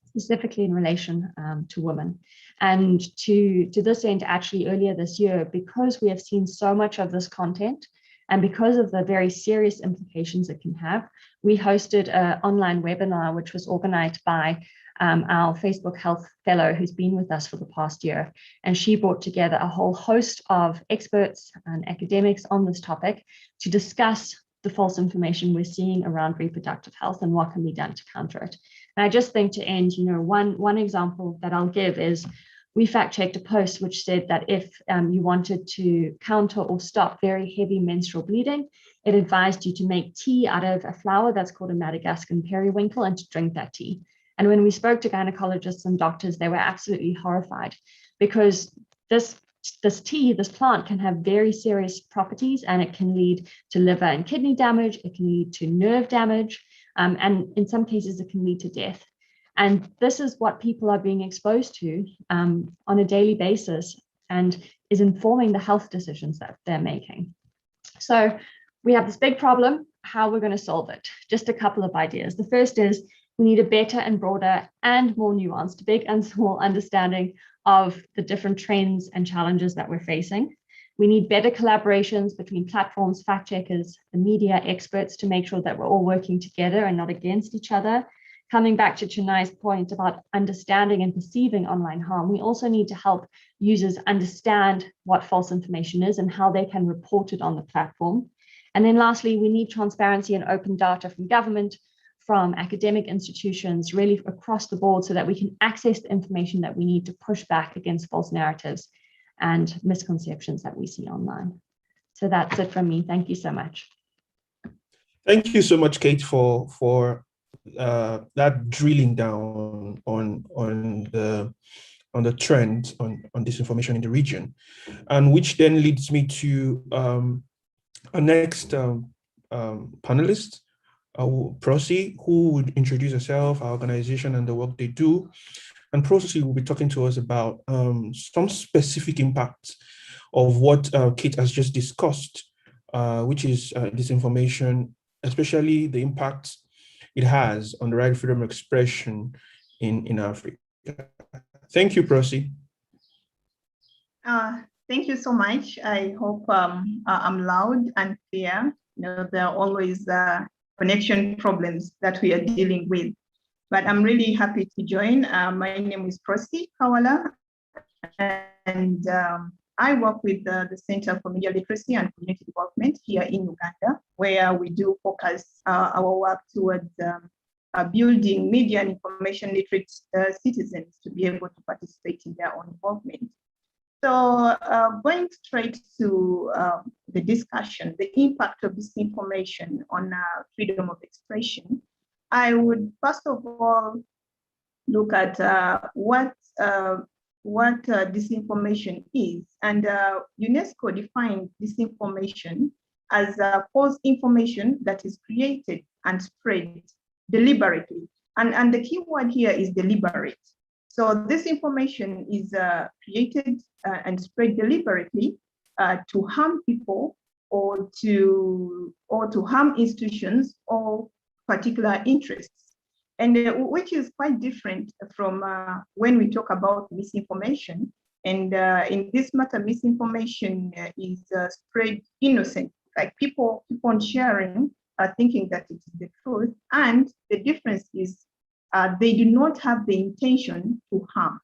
specifically in relation to women. And to this end, actually earlier this year, because we have seen so much of this content and because of the very serious implications it can have, we hosted an online webinar, which was organized by our Facebook Health Fellow who's been with us for the past year. And she brought together a whole host of experts and academics on this topic to discuss the false information we're seeing around reproductive health and what can be done to counter it. And I just think to end, one example that I'll give is we fact-checked a post which said that if you wanted to counter or stop very heavy menstrual bleeding, it advised you to make tea out of a flower that's called a Madagascan periwinkle and to drink that tea. And when we spoke to gynecologists and doctors, they were absolutely horrified because this plant can have very serious properties, and it can lead to liver and kidney damage. It can lead to nerve damage. And in some cases, it can lead to death. And this is what people are being exposed to on a daily basis and is informing the health decisions that they're making. So we have this big problem, how we're going to solve it. Just a couple of ideas. The first is we need a better and broader and more nuanced, big and small understanding of the different trends and challenges that we're facing. We need better collaborations between platforms, fact checkers, the media, experts to make sure that we're all working together and not against each other. Coming back to Chinai's point about understanding and perceiving online harm, we also need to help users understand what false information is and how they can report it on the platform. And then lastly, we need transparency and open data from government, from academic institutions, really across the board, so that we can access the information that we need to push back against false narratives and misconceptions that we see online. So that's it from me. Thank you so much. Thank you so much, Kate, for that drilling down on the trend on disinformation in the region, and which then leads me to our next panelist, Prosi, who would introduce herself, our organization, and the work they do. And Prosi will be talking to us about some specific impacts of what Kate has just discussed, which is disinformation, especially the impact it has on the right to freedom of expression in Africa. Thank you, Prosi. Thank you so much. I hope I'm loud and clear. There are always connection problems that we are dealing with, but I'm really happy to join. My name is Prosi Kawala, and I work with the Center for Media Literacy and Community Development here in Uganda, where we do focus our work towards building media and information literate citizens to be able to participate in their own involvement. So going straight to the discussion, the impact of disinformation on freedom of expression, I would first of all look at what disinformation is. And UNESCO defined disinformation as false information that is created and spread deliberately. And the key word here is deliberate. So this information is created and spread deliberately to harm people or to harm institutions or particular interests, and which is quite different from when we talk about misinformation. And in this matter, misinformation is spread innocent, like people keep on sharing, thinking that it is the truth, and the difference is they do not have the intention to harm.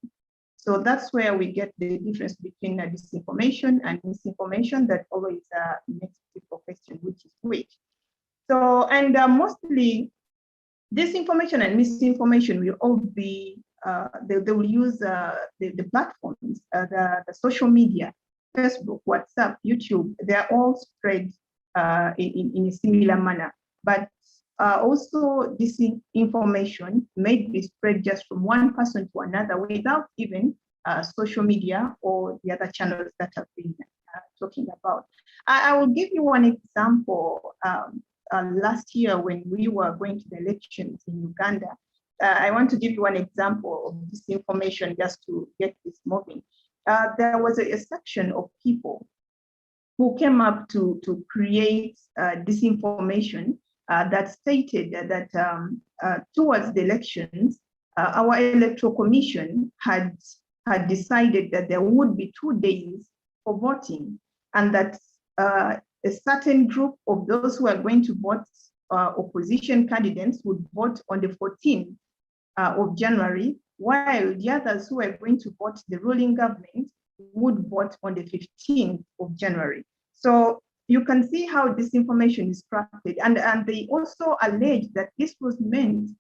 So that's where we get the difference between disinformation and misinformation that always makes people question which is which. So, and mostly disinformation and misinformation will all be, they will use the platforms, the social media, Facebook, WhatsApp, YouTube, they're all spread in a similar manner. But also disinformation may be spread just from one person to another without even social media or the other channels that I've been talking about. I will give you one example. Last year when we were going to the elections in Uganda, I want to give you one example of disinformation just to get this moving. There was a section of people who came up to create disinformation that stated that towards the elections, our electoral commission had decided that there would be 2 days for voting, and that a certain group of those who are going to vote opposition candidates would vote on the 14th of January, while the others who are going to vote the ruling government would vote on the 15th of January. So you can see how disinformation is crafted. And they also allege that this was meant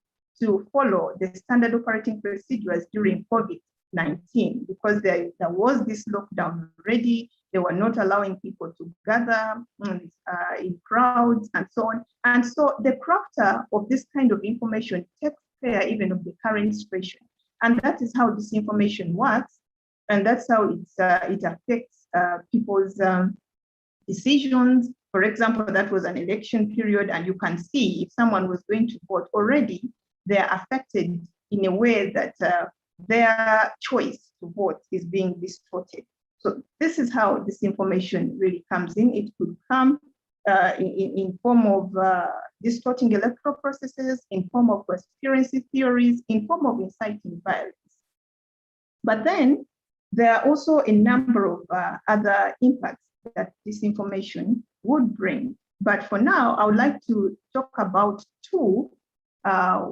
to follow the standard operating procedures during COVID-19, because there was this lockdown already. They were not allowing people to gather in crowds and so on. And so the crafter of this kind of information takes care even of the current situation. And that is how disinformation works. And that's how it affects people's decisions. For example, that was an election period, and you can see if someone was going to vote already, they're affected in a way that their choice to vote is being distorted. So this is how disinformation really comes in. It could come in form of distorting electoral processes, in form of conspiracy theories, in form of inciting violence. But then there are also a number of other impacts that disinformation would bring. But for now, I would like to talk about two,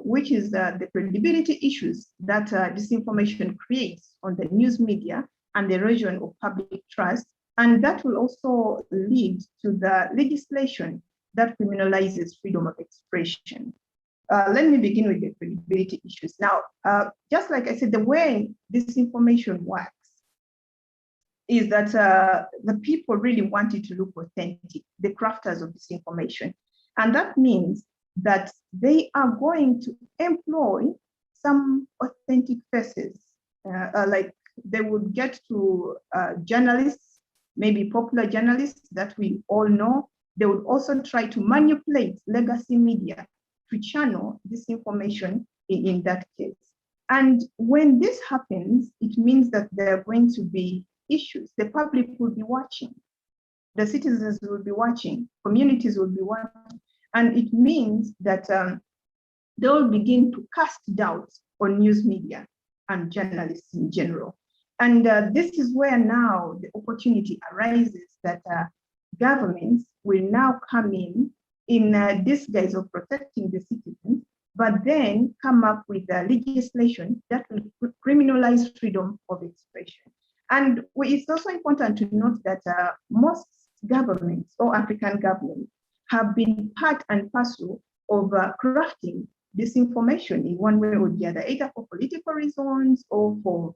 which is the credibility issues that disinformation creates on the news media and the erosion of public trust. And that will also lead to the legislation that criminalizes freedom of expression. Let me begin with the credibility issues. Now, just like I said, the way disinformation works is that the people really want it to look authentic, the crafters of disinformation. And that means that they are going to employ some authentic faces, like they would get to journalists, maybe popular journalists that we all know. They would also try to manipulate legacy media channel disinformation in that case. And when this happens, it means that there are going to be issues. The public will be watching, the citizens will be watching, communities will be watching, and it means that they will begin to cast doubts on news media and journalists in general. And this is where now the opportunity arises that governments will now come in disguise of protecting the citizens, but then come up with legislation that will criminalize freedom of expression. And it's also important to note that most governments or African governments have been part and parcel of crafting disinformation in one way or the other, either for political reasons or for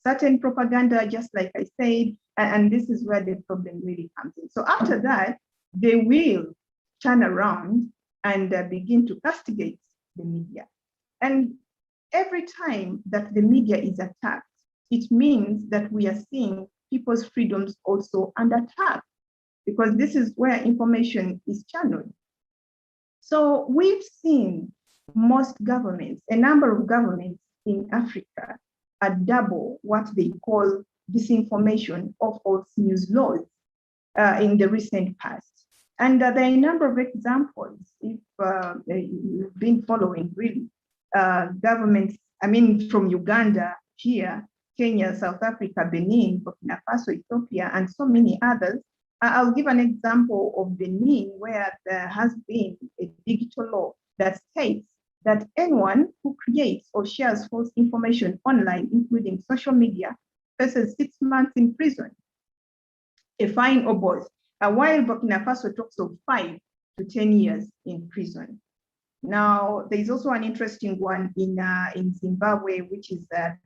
certain propaganda, just like I said, and this is where the problem really comes in. So after that, they will turn around and begin to castigate the media. And every time that the media is attacked, it means that we are seeing people's freedoms also under attack, because this is where information is channeled. So we've seen most governments, a number of governments in Africa, double what they call disinformation or false news laws in the recent past. And there are a number of examples, if you've been following really, governments, I mean, from Uganda, here, Kenya, South Africa, Benin, Burkina Faso, Ethiopia, and so many others. I'll give an example of Benin, where there has been a digital law that states that anyone who creates or shares false information online, including social media, faces 6 months in prison, a fine or both, while Burkina Faso talks of 5 to 10 years in prison. Now, there's also an interesting one in Zimbabwe, which is the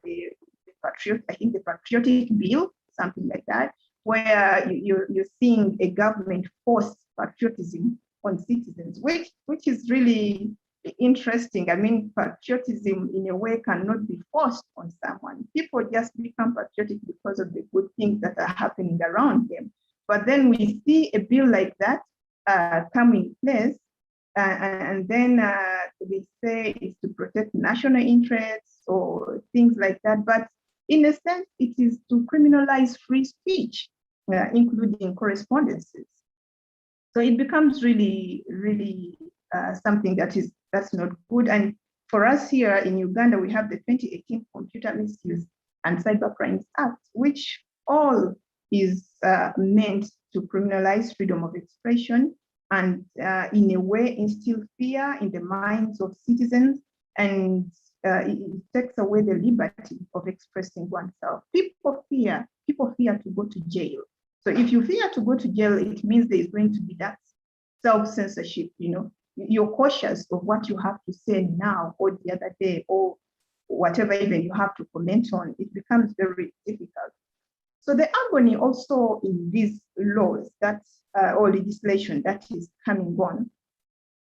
patriotic bill, something like that, where you're seeing a government force patriotism on citizens, which is really interesting. I mean, patriotism in a way cannot be forced on someone. People just become patriotic because of the good things that are happening around them. But then we see a bill like that come in place, and then they say it's to protect national interests or things like that. But in a sense, it is to criminalize free speech, including correspondences. So it becomes really, really something that's not good. And for us here in Uganda, we have the 2018 Computer Misuse and Cybercrimes Act, which all is meant to criminalize freedom of expression and in a way instill fear in the minds of citizens, and it takes away the liberty of expressing oneself. People fear to go to jail. So if you fear to go to jail, it means there is going to be that self-censorship, you know. You're cautious of what you have to say now or the other day, or whatever even you have to comment on. It becomes very difficult. So the agony also in these laws that or legislation that is coming on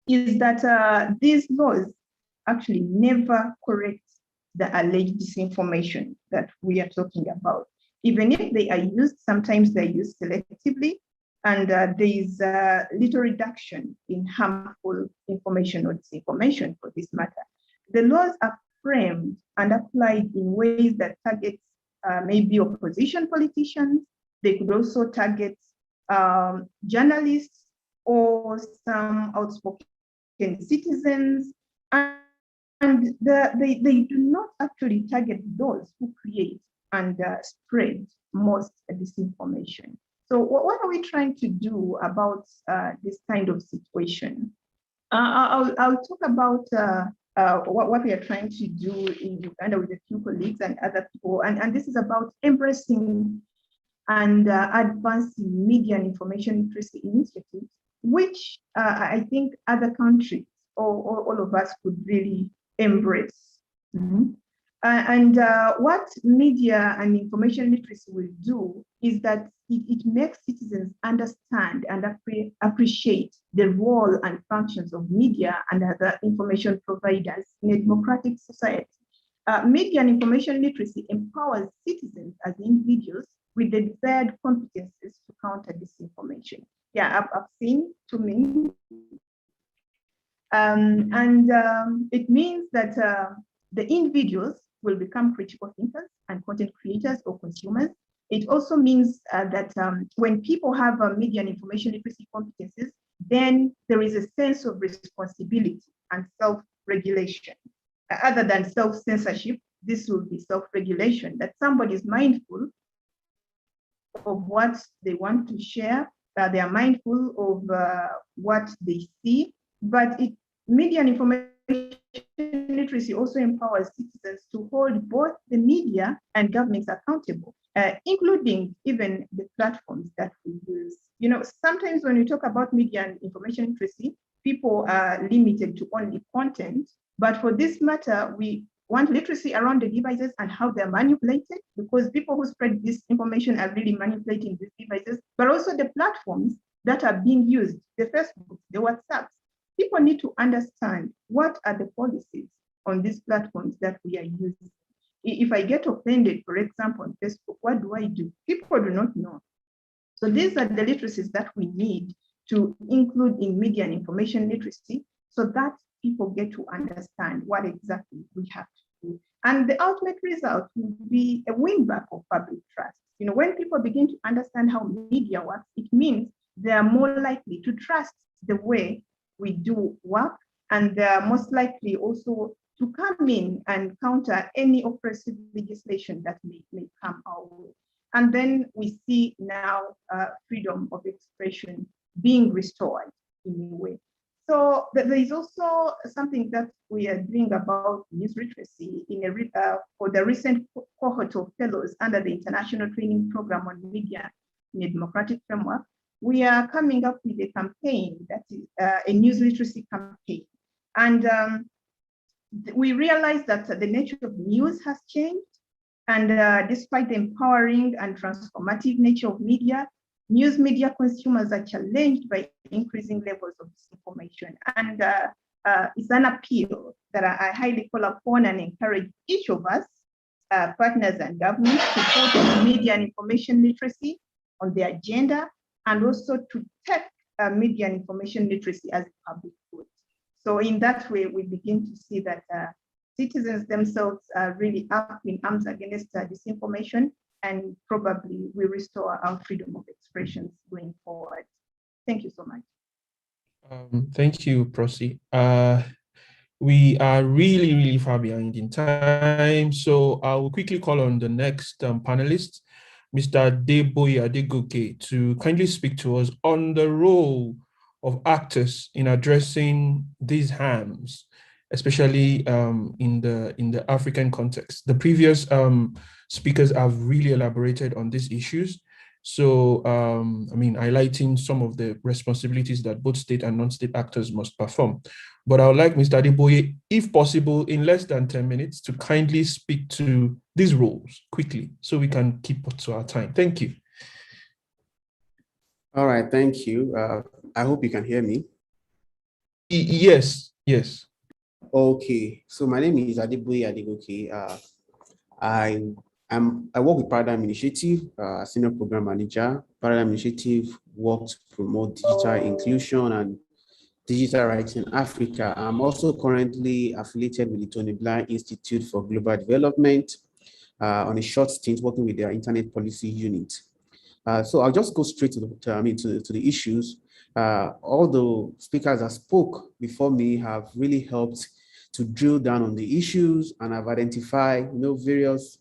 is that these laws actually never correct the alleged disinformation that we are talking about. Even if they are used, sometimes they're used selectively, and there is little reduction in harmful information or disinformation for this matter. The laws are framed and applied in ways that target maybe opposition politicians. They could also target journalists or some outspoken citizens, and they do not actually target those who create and spread most disinformation. So what are we trying to do about this kind of situation? I'll talk about what we are trying to do in Uganda with a few colleagues and other people, and this is about embracing and advancing media and information literacy initiatives, which I think other countries or all of us could really embrace. Mm-hmm. And what media and information literacy will do is that it makes citizens understand and appreciate the role and functions of media and other information providers in a democratic society. Media and information literacy empowers citizens as individuals with the desired competencies to counter disinformation. Yeah, I've seen too many. It means that the individuals will become critical thinkers and content creators or consumers. It also means that when people have media and information literacy competencies, then there is a sense of responsibility and self-regulation. Other than self-censorship, this will be self-regulation, that somebody is mindful of what they want to share, they are mindful of what they see, but media and information literacy also empowers citizens to hold both the media and governments accountable, including even the platforms that we use. You know, sometimes when we talk about media and information literacy, people are limited to only content, but for this matter, we want literacy around the devices and how they're manipulated, because people who spread this information are really manipulating these devices, but also the platforms that are being used, the Facebook, the WhatsApps. People need to understand what are the policies on these platforms that we are using. If I get offended, for example, on Facebook, what do I do? People do not know. So these are the literacies that we need to include in media and information literacy, so that people get to understand what exactly we have to do. And the ultimate result will be a win back of public trust. You know, when people begin to understand how media works, it means they are more likely to trust the way we do work, and they are most likely also to come in and counter any oppressive legislation that may come our way. And then we see now freedom of expression being restored in a way. So there is also something that we are doing about news literacy for the recent cohort of fellows under the International Training Program on Media in a Democratic Framework. We are coming up with a campaign that is a news literacy campaign. And we realize that the nature of news has changed. And despite the empowering and transformative nature of media, news media consumers are challenged by increasing levels of disinformation. And it's an appeal that I highly call upon and encourage each of us, partners and governments, to put media and information literacy on the agenda, and also to take media and information literacy as a public good. So in that way, we begin to see that citizens themselves are really up in arms against disinformation, and probably we restore our freedom of expression going forward. Thank you so much. Thank you, Prosi. We are really far behind in time, so I will quickly call on the next panelist, Mr. Adeboye Adegoke, to kindly speak to us on the role of actors in addressing these harms, especially in the African context. The previous speakers have really elaborated on these issues. So, I mean, highlighting some of the responsibilities that both state and non-state actors must perform. But I would like Mr. Adeboye, if possible, in less than 10 minutes, to kindly speak to these roles quickly so we can keep up to our time. Thank you. All right, thank you. I hope you can hear me. Yes. Okay, so my name is Adeboye Adegoke. I work with Paradigm Initiative, Senior Program Manager. Paradigm Initiative works to promote digital inclusion and digital rights in Africa. I'm also currently affiliated with the Tony Blair Institute for Global Development on a short stint working with their Internet Policy Unit. So I'll just go straight to the issues. All the speakers that spoke before me have really helped to drill down on the issues, and have identified various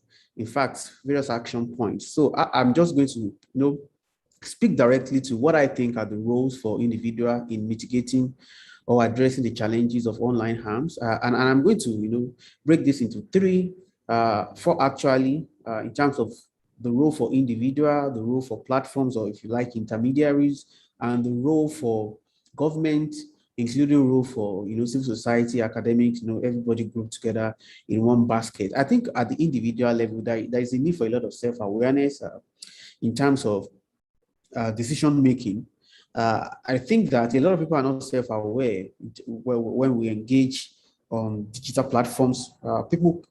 action points. So I'm just going to speak directly to what I think are the roles for individuals in mitigating or addressing the challenges of online harms. And I'm going to break this into four actually, in terms of the role for individual, the role for platforms, or if you like, intermediaries, and the role for government, including role for civil society, academics, everybody grouped together in one basket. I think at the individual level, there is a need for a lot of self-awareness in terms of decision making. I think that a lot of people are not self-aware when we engage on digital platforms.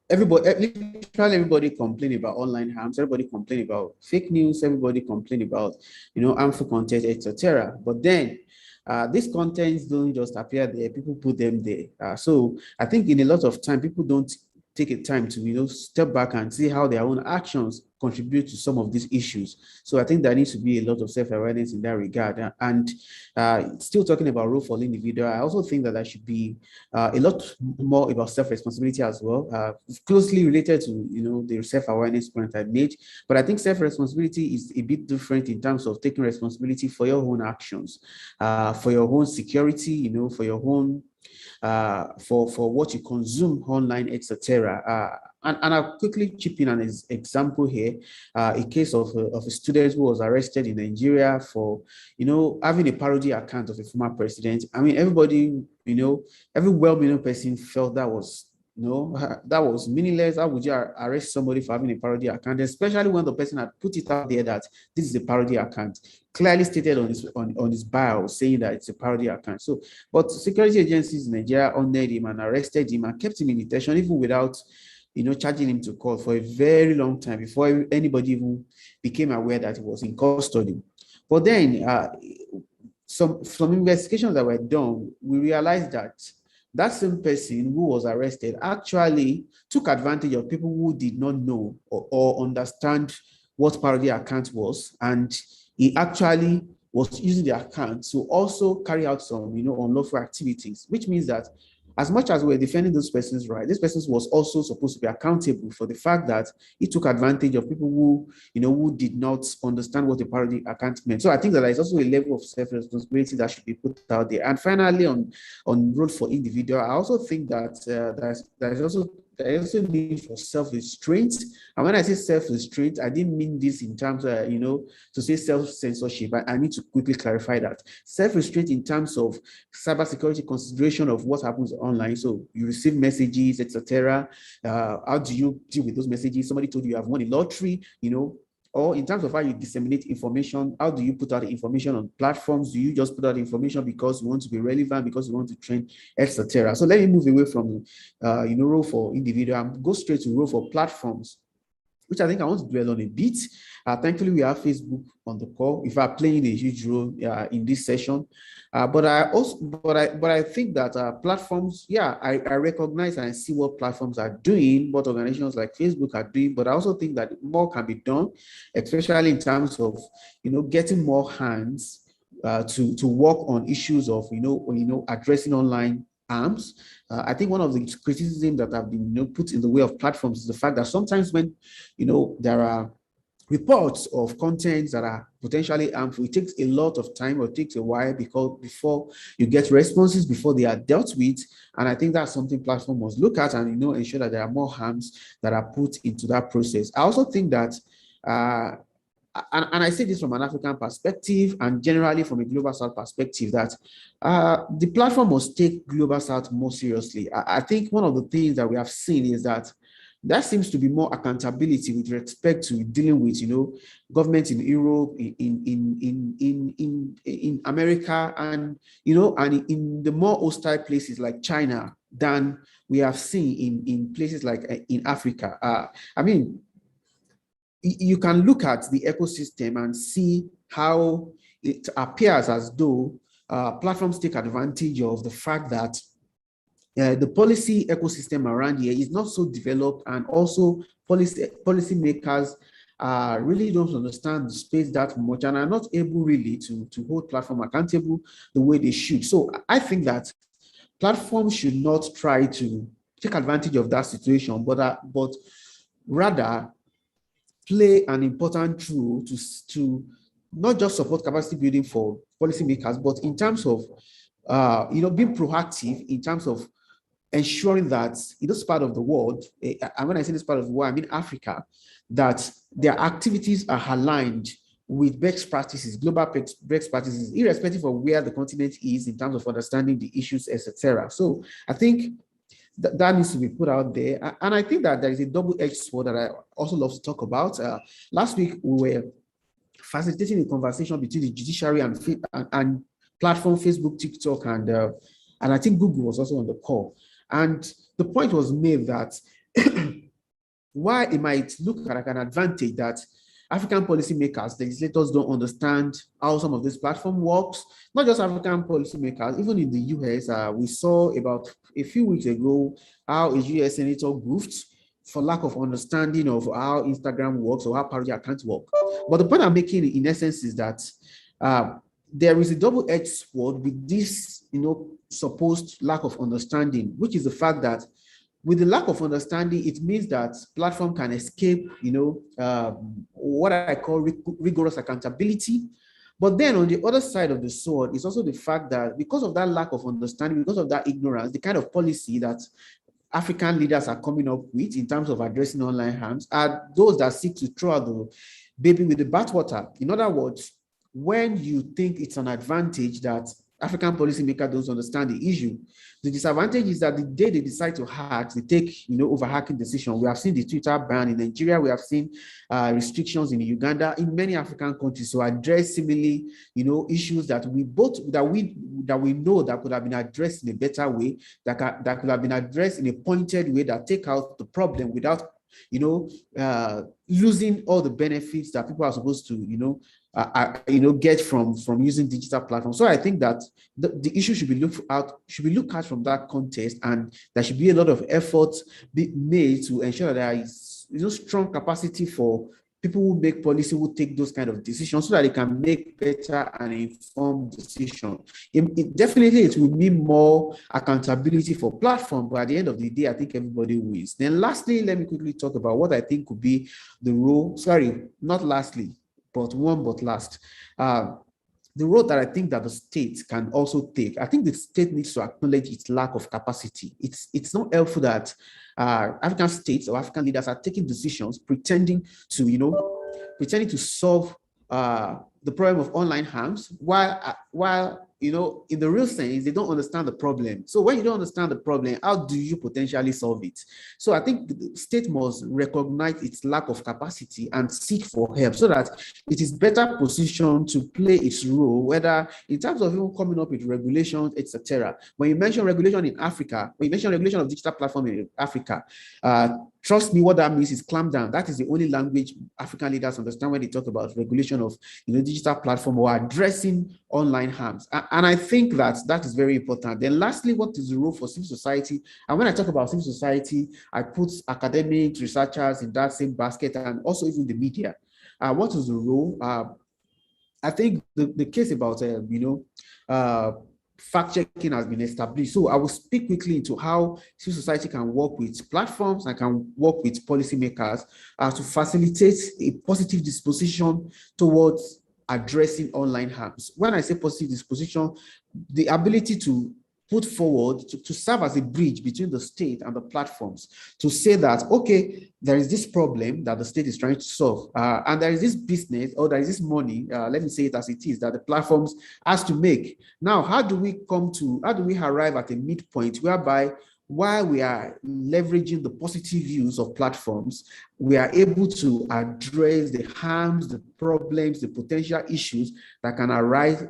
Everybody complain about online harms. Everybody complain about fake news. Everybody complain about harmful content, etc. But then these contents don't just appear there, people put them there. So I think in a lot of time, people don't take a time to step back and see how their own actions contribute to some of these issues. So I think there needs to be a lot of self-awareness in that regard. And still talking about role for the individual, I also think that there should be a lot more about self-responsibility as well, closely related to the self-awareness point I made. But I think self-responsibility is a bit different in terms of taking responsibility for your own actions, for your own security, for your own for what you consume online, etc. And I'll quickly chip in an example here. A case of a student who was arrested in Nigeria for, having a parody account of a former president. I mean, everybody, every well-meaning person felt that was that was meaningless. How would you arrest somebody for having a parody account, especially when the person had put it out there that this is a parody account, clearly stated on his bio saying that it's a parody account. So, but security agencies in Nigeria honored him and arrested him and kept him in detention even without charging him to court for a very long time before anybody even became aware that he was in custody. But then some investigations that were done, we realized that same person who was arrested actually took advantage of people who did not know or understand what parody account was, and he actually was using the account to also carry out some unlawful activities, which means that as much as we're defending those persons' right, this person was also supposed to be accountable for the fact that he took advantage of people who did not understand what a parody account meant. So I think that there is also a level of self-responsibility that should be put out there. And finally, on role for individual, I also think that there is also need for self-restraint. And when I say self-restraint, I didn't mean this in terms of, to say self-censorship. I need to quickly clarify that. Self-restraint in terms of cybersecurity consideration of what happens online. So you receive messages, etc. How do you deal with those messages? Somebody told you have won a lottery, or in terms of how you disseminate information, how do you put out information on platforms? Do you just put out information because you want to be relevant, because you want to trend, etc.? So let me move away from, role for individual and go straight to role for platforms, which I think I want to dwell on a bit. Thankfully, we have Facebook on the call. If I'm playing a huge role in this session, but I think that platforms, I recognize and I see what platforms are doing, what organizations like Facebook are doing, but I also think that more can be done, especially in terms of getting more hands to work on issues of addressing online harms. I think one of the criticisms that have been put in the way of platforms is the fact that sometimes when there are reports of contents that are potentially harmful, it takes a lot of time or it takes a while before you get responses, before they are dealt with. And I think that's something platform must look at and ensure that there are more harms that are put into that process. I also think that and I say this from an African perspective and generally from a Global South perspective, that the platform must take Global South more seriously. I think one of the things that we have seen is that there seems to be more accountability with respect to dealing with, governments in Europe, in America, and and in the more hostile places like China than we have seen in places like in Africa. I mean, you can look at the ecosystem and see how it appears as though platforms take advantage of the fact that the policy ecosystem around here is not so developed, and also policy makers really don't understand the space that much and are not able really to hold platform accountable the way they should. So I think that platforms should not try to take advantage of that situation, but rather play an important role to not just support capacity building for policymakers, but in terms of being proactive in terms of ensuring that in this part of the world, and when I say this part of the world, I mean Africa, that their activities are aligned with best practices, global best practices, irrespective of where the continent is in terms of understanding the issues, etc. So I think that needs to be put out there. And I think that there is a double-edged sword that I also love to talk about. Last week, we were facilitating a conversation between the judiciary and platform Facebook, TikTok, and I think Google was also on the call. And the point was made that why it might look like an advantage that African policymakers, legislators don't understand how some of this platform works. Not just African policymakers, even in the US, we saw about a few weeks ago how a US senator goofed for lack of understanding of how Instagram works or how parody accounts work. But the point I'm making in essence is that there is a double-edged sword with this, supposed lack of understanding, which is the fact that with the lack of understanding, it means that platform can escape, what I call rigorous accountability. But then on the other side of the sword is also the fact that because of that lack of understanding, because of that ignorance, the kind of policy that African leaders are coming up with in terms of addressing online harms are those that seek to throw out the baby with the bathwater. In other words, when you think it's an advantage that African policymakers don't understand the issue, the disadvantage is that the day they decide to hack, they take, over-hacking decisions. We have seen the Twitter ban in Nigeria. We have seen restrictions in Uganda, in many African countries to address similarly, issues that we know that could have been addressed in a better way, that could have been addressed in a pointed way that take out the problem without, losing all the benefits that people are supposed to, get from using digital platforms. So I think that the issue should be looked at from that context, and there should be a lot of effort be made to ensure that there is strong capacity for people who make policy, who take those kind of decisions, so that they can make better and informed decisions. Definitely, it will mean more accountability for platform, but at the end of the day, I think everybody wins. Then lastly, let me quickly talk about what I think could be the role, not lastly, but last. The role that I think that the state can also take. I think the state needs to acknowledge its lack of capacity. It's not helpful that African states or African leaders are taking decisions pretending to solve the problem of online harms while in the real sense they don't understand the problem. So when you don't understand the problem, how do you potentially solve it? So I think the state must recognize its lack of capacity and seek for help so that it is better positioned to play its role, whether in terms of even coming up with regulations, etc. When you mention regulation in Africa, when you mention regulation of digital platform in Africa, trust me, what that means is clamp down. That is the only language African leaders understand when they talk about regulation of digital platform or addressing online harms. And I think that is very important. Then lastly, what is the role for civil society? And when I talk about civil society, I put academics, researchers in that same basket, and also even the media. What is the role? I think the case about fact-checking has been established. So I will speak quickly into how civil society can work with platforms and can work with policymakers to facilitate a positive disposition towards addressing online harms. When I say positive disposition, the ability to put forward, to serve as a bridge between the state and the platforms, to say that, okay, there is this problem that the state is trying to solve, and there is this business, or there is this money, let me say it as it is, that the platforms has to make. Now, how do we arrive at a midpoint whereby while we are leveraging the positive use of platforms, we are able to address the harms, the problems, the potential issues that can arise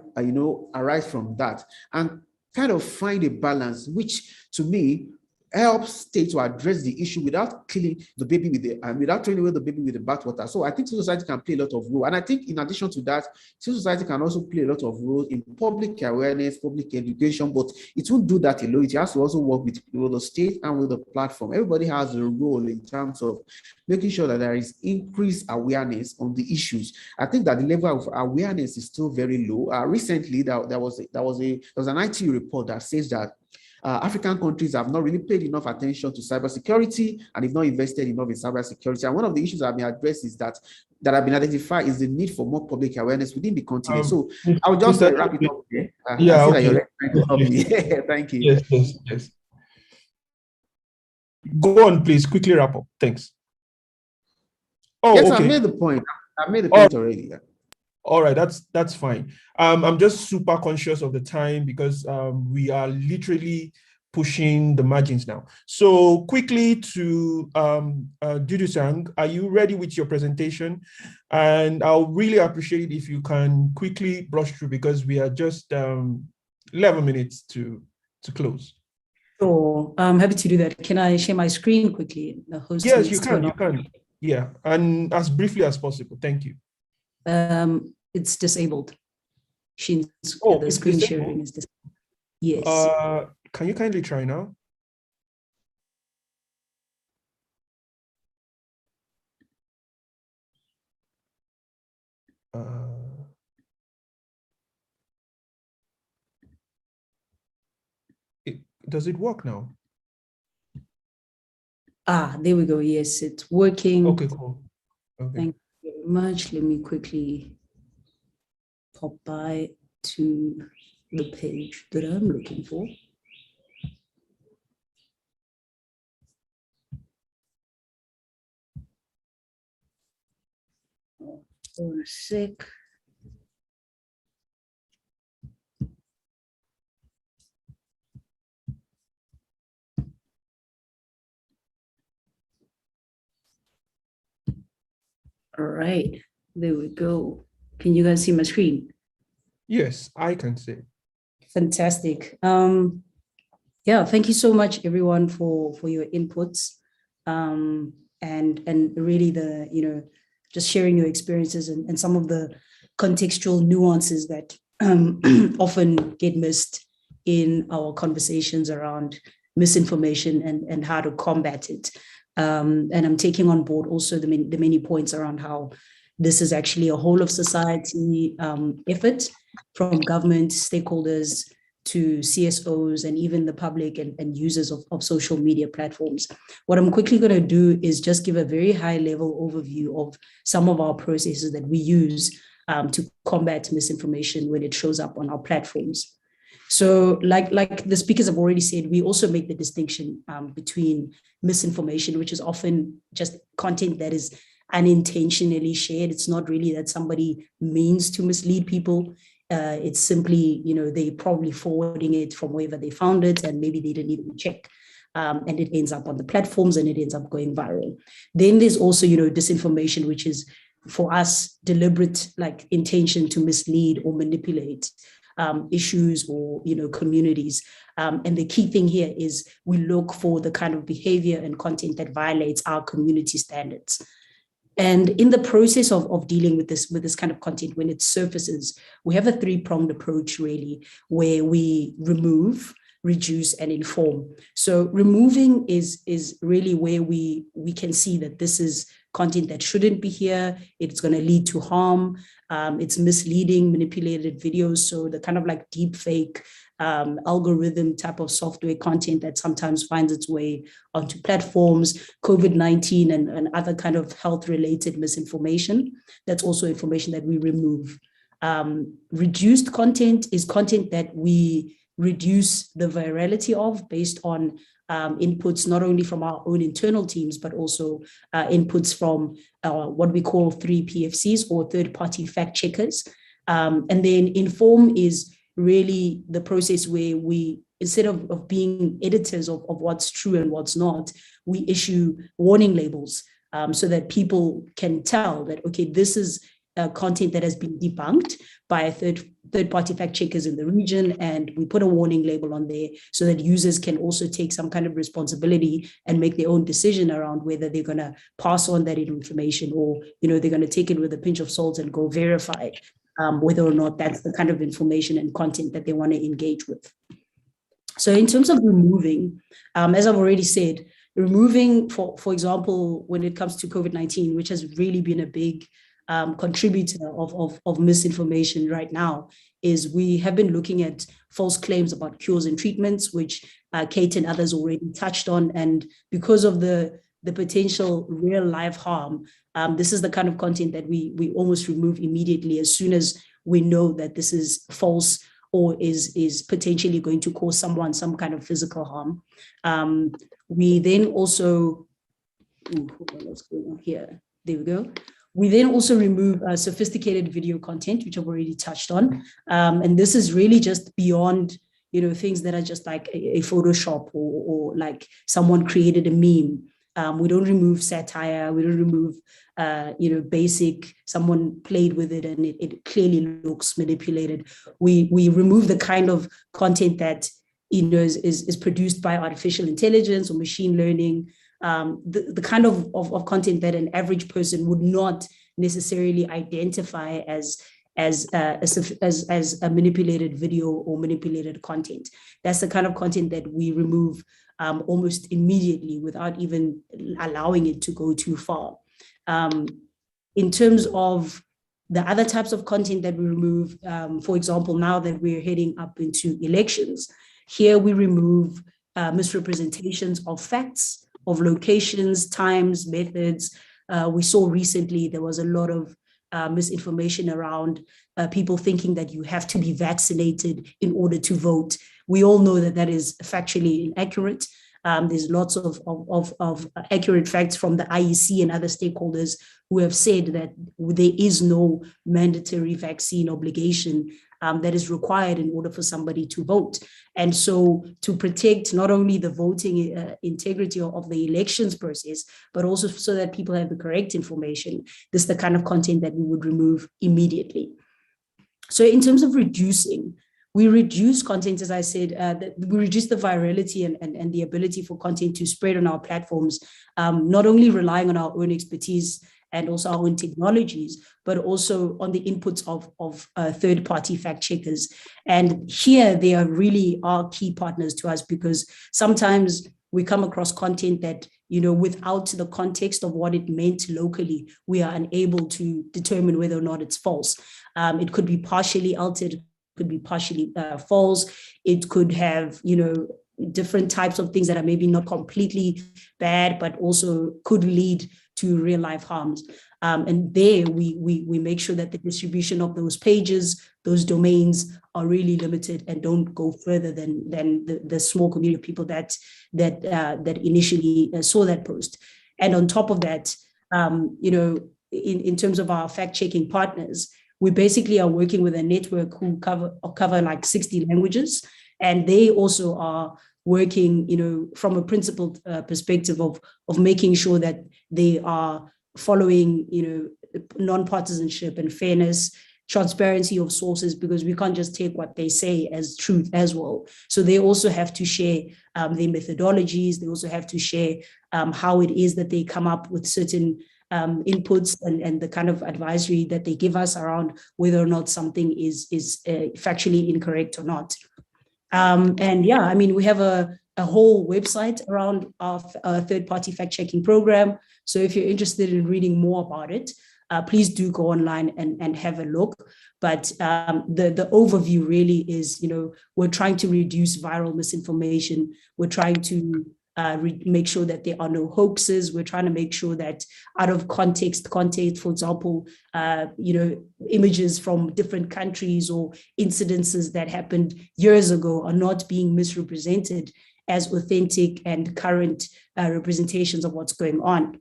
from that, and kind of find a balance, which to me helps states to address the issue without killing the baby without throwing away the baby with the bathwater. So I think civil society can play a lot of role. And I think in addition to that, civil society can also play a lot of role in public awareness, public education, but it won't do that alone. It has to also work with the state and with the platform. Everybody has a role in terms of making sure that there is increased awareness on the issues. I think that the level of awareness is still very low. Recently, there was an IT report that says that African countries have not really paid enough attention to cybersecurity and have not invested enough in cybersecurity. And one of the issues that have been addressed is that have been identified is the need for more public awareness within the continent. So I'll just wrap it up there. Yeah, okay. Thank you. Yes. Go on, please. Quickly wrap up. Thanks. Oh, yes, okay. I made the point already. Yeah. All right, that's fine. I'm just super conscious of the time because we are literally pushing the margins now. So quickly to Dudu-sang, are you ready with your presentation? And I'll really appreciate it if you can quickly brush through because we are just 11 minutes to close. Sure, I'm happy to do that. Can I share my screen quickly? The host yes, you can. Yeah, and as briefly as possible. Thank you. It's disabled. The It's screen disabled? sharing is disabled. Yes. Can you kindly try now? Does it work now? There we go. Yes, it's working. Okay, cool. Okay. Thank you very much. Let me quickly pop by to the page that I'm looking for. Hold on a sec. All right, there we go. Can you guys see my screen? Yes, I can see. Fantastic. Yeah, thank you so much, everyone, for your inputs, and really just sharing your experiences and some of the contextual nuances that often get missed in our conversations around misinformation and how to combat it. And I'm taking on board also the many points around how this is actually a whole of society effort, from government, stakeholders, to CSOs, and even the public and users of social media platforms. What I'm quickly going to do is just give a very high level overview of some of our processes that we use to combat misinformation when it shows up on our platforms. So like the speakers have already said, we also make the distinction between misinformation, which is often just content that is unintentionally shared. It's not really that somebody means to mislead people. It's simply, they probably forwarding it from wherever they found it, and maybe they didn't even check. And it ends up on the platforms and it ends up going viral. Then there's also, disinformation, which is for us deliberate, like intention to mislead or manipulate issues or, communities. And the key thing here is we look for the kind of behavior and content that violates our community standards. And in the process of dealing with this kind of content, when it surfaces, we have a three-pronged approach, really, where we remove, reduce, and inform. So removing is really where we can see that this is content that shouldn't be here. It's going to lead to harm. It's misleading, manipulated videos. So the kind of like deep fake algorithm type of software content that sometimes finds its way onto platforms, COVID-19 and other kind of health-related misinformation. That's also information that we remove. Reduced content is content that we reduce the virality of based on inputs not only from our own internal teams, but also inputs from what we call 3 PFCs or third-party fact checkers. And then inform is really the process where we, instead of being editors of what's true and what's not, we issue warning labels so that people can tell that, okay, this is content that has been debunked by third-party fact checkers in the region, and we put a warning label on there so that users can also take some kind of responsibility and make their own decision around whether they're going to pass on that information or, they're going to take it with a pinch of salt and go verify whether or not that's the kind of information and content that they want to engage with. So in terms of removing, as I've already said, removing, for example, when it comes to COVID-19, which has really been a big contributor of misinformation right now, is we have been looking at false claims about cures and treatments, which Kate and others already touched on. And because of the potential real life harm, this is the kind of content that we almost remove immediately as soon as we know that this is false or is potentially going to cause someone some kind of physical harm. We then also, hold on, what's going on here? There we go. We then also remove sophisticated video content, which I've already touched on. And this is really just beyond, things that are just like a Photoshop or like someone created a meme. We don't remove satire. We don't remove, basic, someone played with it and it clearly looks manipulated. We remove the kind of content that, is produced by artificial intelligence or machine learning. the kind of content that an average person would not necessarily identify as a manipulated video or manipulated content. That's the kind of content that we remove almost immediately without even allowing it to go too far. In terms of the other types of content that we remove, for example, now that we're heading up into elections, here we remove misrepresentations of facts, of locations, times, methods. We saw recently there was a lot of misinformation around people thinking that you have to be vaccinated in order to vote. We all know that that is factually inaccurate. There's lots of accurate facts from the IEC and other stakeholders who have said that there is no mandatory vaccine obligation that is required in order for somebody to vote. And so to protect not only the voting integrity of the elections process, but also so that people have the correct information, this is the kind of content that we would remove immediately. So in terms of reducing, we reduce content, as I said, we reduce the virality and the ability for content to spread on our platforms, not only relying on our own expertise and also our own technologies, but also on the inputs of third-party fact checkers. And here they are really our key partners to us, because sometimes we come across content that, you know, without the context of what it meant locally, we are unable to determine whether or not it's false. It could be partially altered, could be partially false. It could have, you know, different types of things that are maybe not completely bad, but also could lead to real life harms. And there we make sure that the distribution of those pages, those domains are really limited and don't go further than the small community of people that initially saw that post. And on top of that, you know, in terms of our fact-checking partners, we basically are working with a network who cover like 60 languages, and they also are working, you know, from a principled perspective of making sure that they are following, you know, non-partisanship and fairness, transparency of sources, because we can't just take what they say as truth as well. So they also have to share their methodologies. They also have to share how it is that they come up with certain inputs and the kind of advisory that they give us around whether or not something is factually incorrect or not. And yeah, I mean, we have a whole website around our third-party fact-checking program. So if you're interested in reading more about it, please do go online and have a look. But the overview really is, you know, we're trying to reduce viral misinformation. We're trying to make sure that there are no hoaxes. We're trying to make sure that out of context, for example, you know, images from different countries or incidences that happened years ago are not being misrepresented as authentic and current representations of what's going on.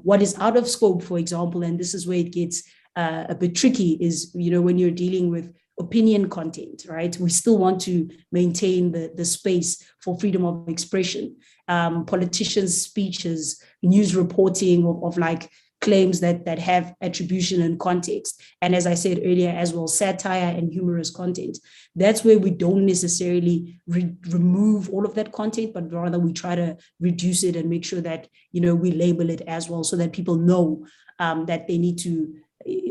What is out of scope, for example, and this is where it gets a bit tricky, is, you know, when you're dealing with opinion content, right? We still want to maintain the space for freedom of expression. Politicians' speeches, news reporting of like claims that have attribution and context. And as I said earlier as well, satire and humorous content. That's where we don't necessarily remove all of that content, but rather we try to reduce it and make sure that, you know, we label it as well so that people know that they need to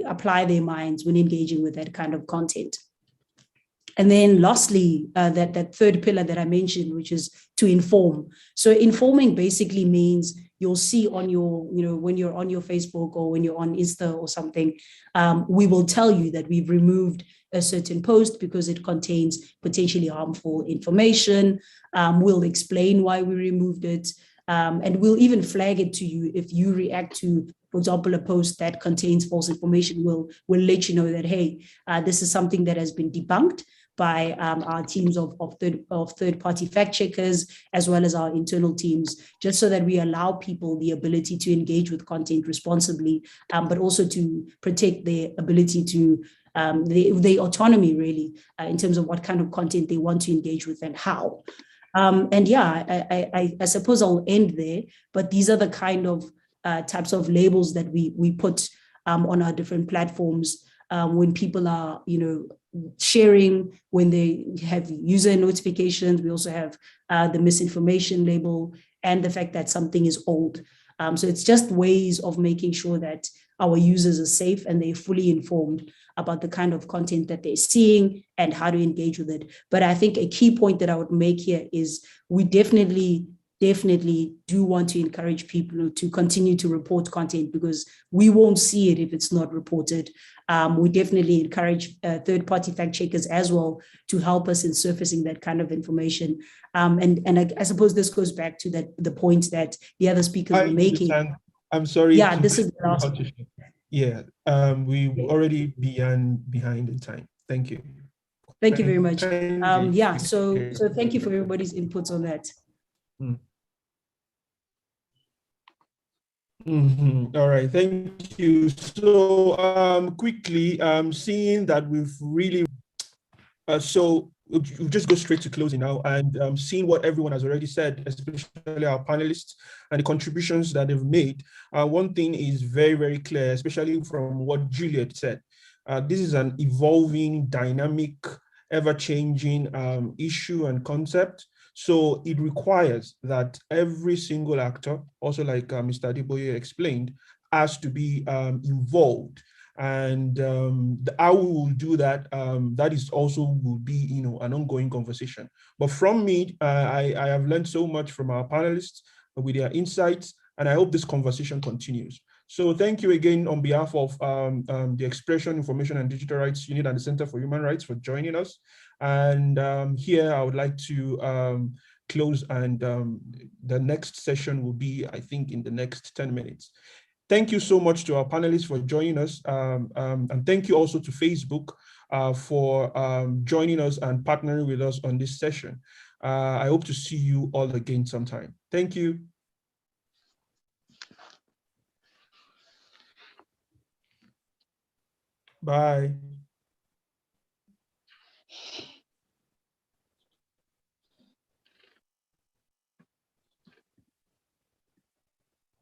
apply their minds when engaging with that kind of content. And then lastly, that third pillar that I mentioned, which is to inform. So informing basically means you'll see on your, you know, when you're on your Facebook or when you're on Insta or something, we will tell you that we've removed a certain post because it contains potentially harmful information. We'll explain why we removed it. And we'll even flag it to you if you react to, for example, a post that contains false information. We'll let you know that, hey, this is something that has been debunked by our teams of third-party fact checkers, as well as our internal teams, just so that we allow people the ability to engage with content responsibly, but also to protect their ability to, their autonomy really, in terms of what kind of content they want to engage with and how. And yeah, I suppose I'll end there, but these are the kind of types of labels that we put on our different platforms when people are, you know, sharing when they have user notifications. We also have the misinformation label and the fact that something is old. So it's just ways of making sure that our users are safe and they're fully informed about the kind of content that they're seeing and how to engage with it. But I think a key point that I would make here is we definitely do want to encourage people to continue to report content, because we won't see it if it's not reported. We definitely encourage third-party fact checkers as well to help us in surfacing that kind of information. And I suppose this goes back to the point that the other speakers were making. I'm sorry. Yeah, this is the last. Yeah, we already behind in time. Thank you. Thank you very much. Yeah, so thank you for everybody's inputs on that. All right, thank you. So quickly, seeing that we've really, so we'll just go straight to closing now, and seeing what everyone has already said, especially our panelists and the contributions that they've made. One thing is very, very clear, especially from what Juliet said. This is an evolving, dynamic, ever-changing issue and concept. So it requires that every single actor, also like Mr. Adeboye explained, has to be involved. And how we will do that, that is also will be, an ongoing conversation. But from me, I have learned so much from our panelists with their insights, and I hope this conversation continues. So thank you again on behalf of the Expression, Information and Digital Rights Unit and the Center for Human Rights for joining us. And here I would like to close, and the next session will be, I think, in the next 10 minutes. Thank you so much to our panelists for joining us. And thank you also to Facebook for joining us and partnering with us on this session. I hope to see you all again sometime. Thank you. Bye.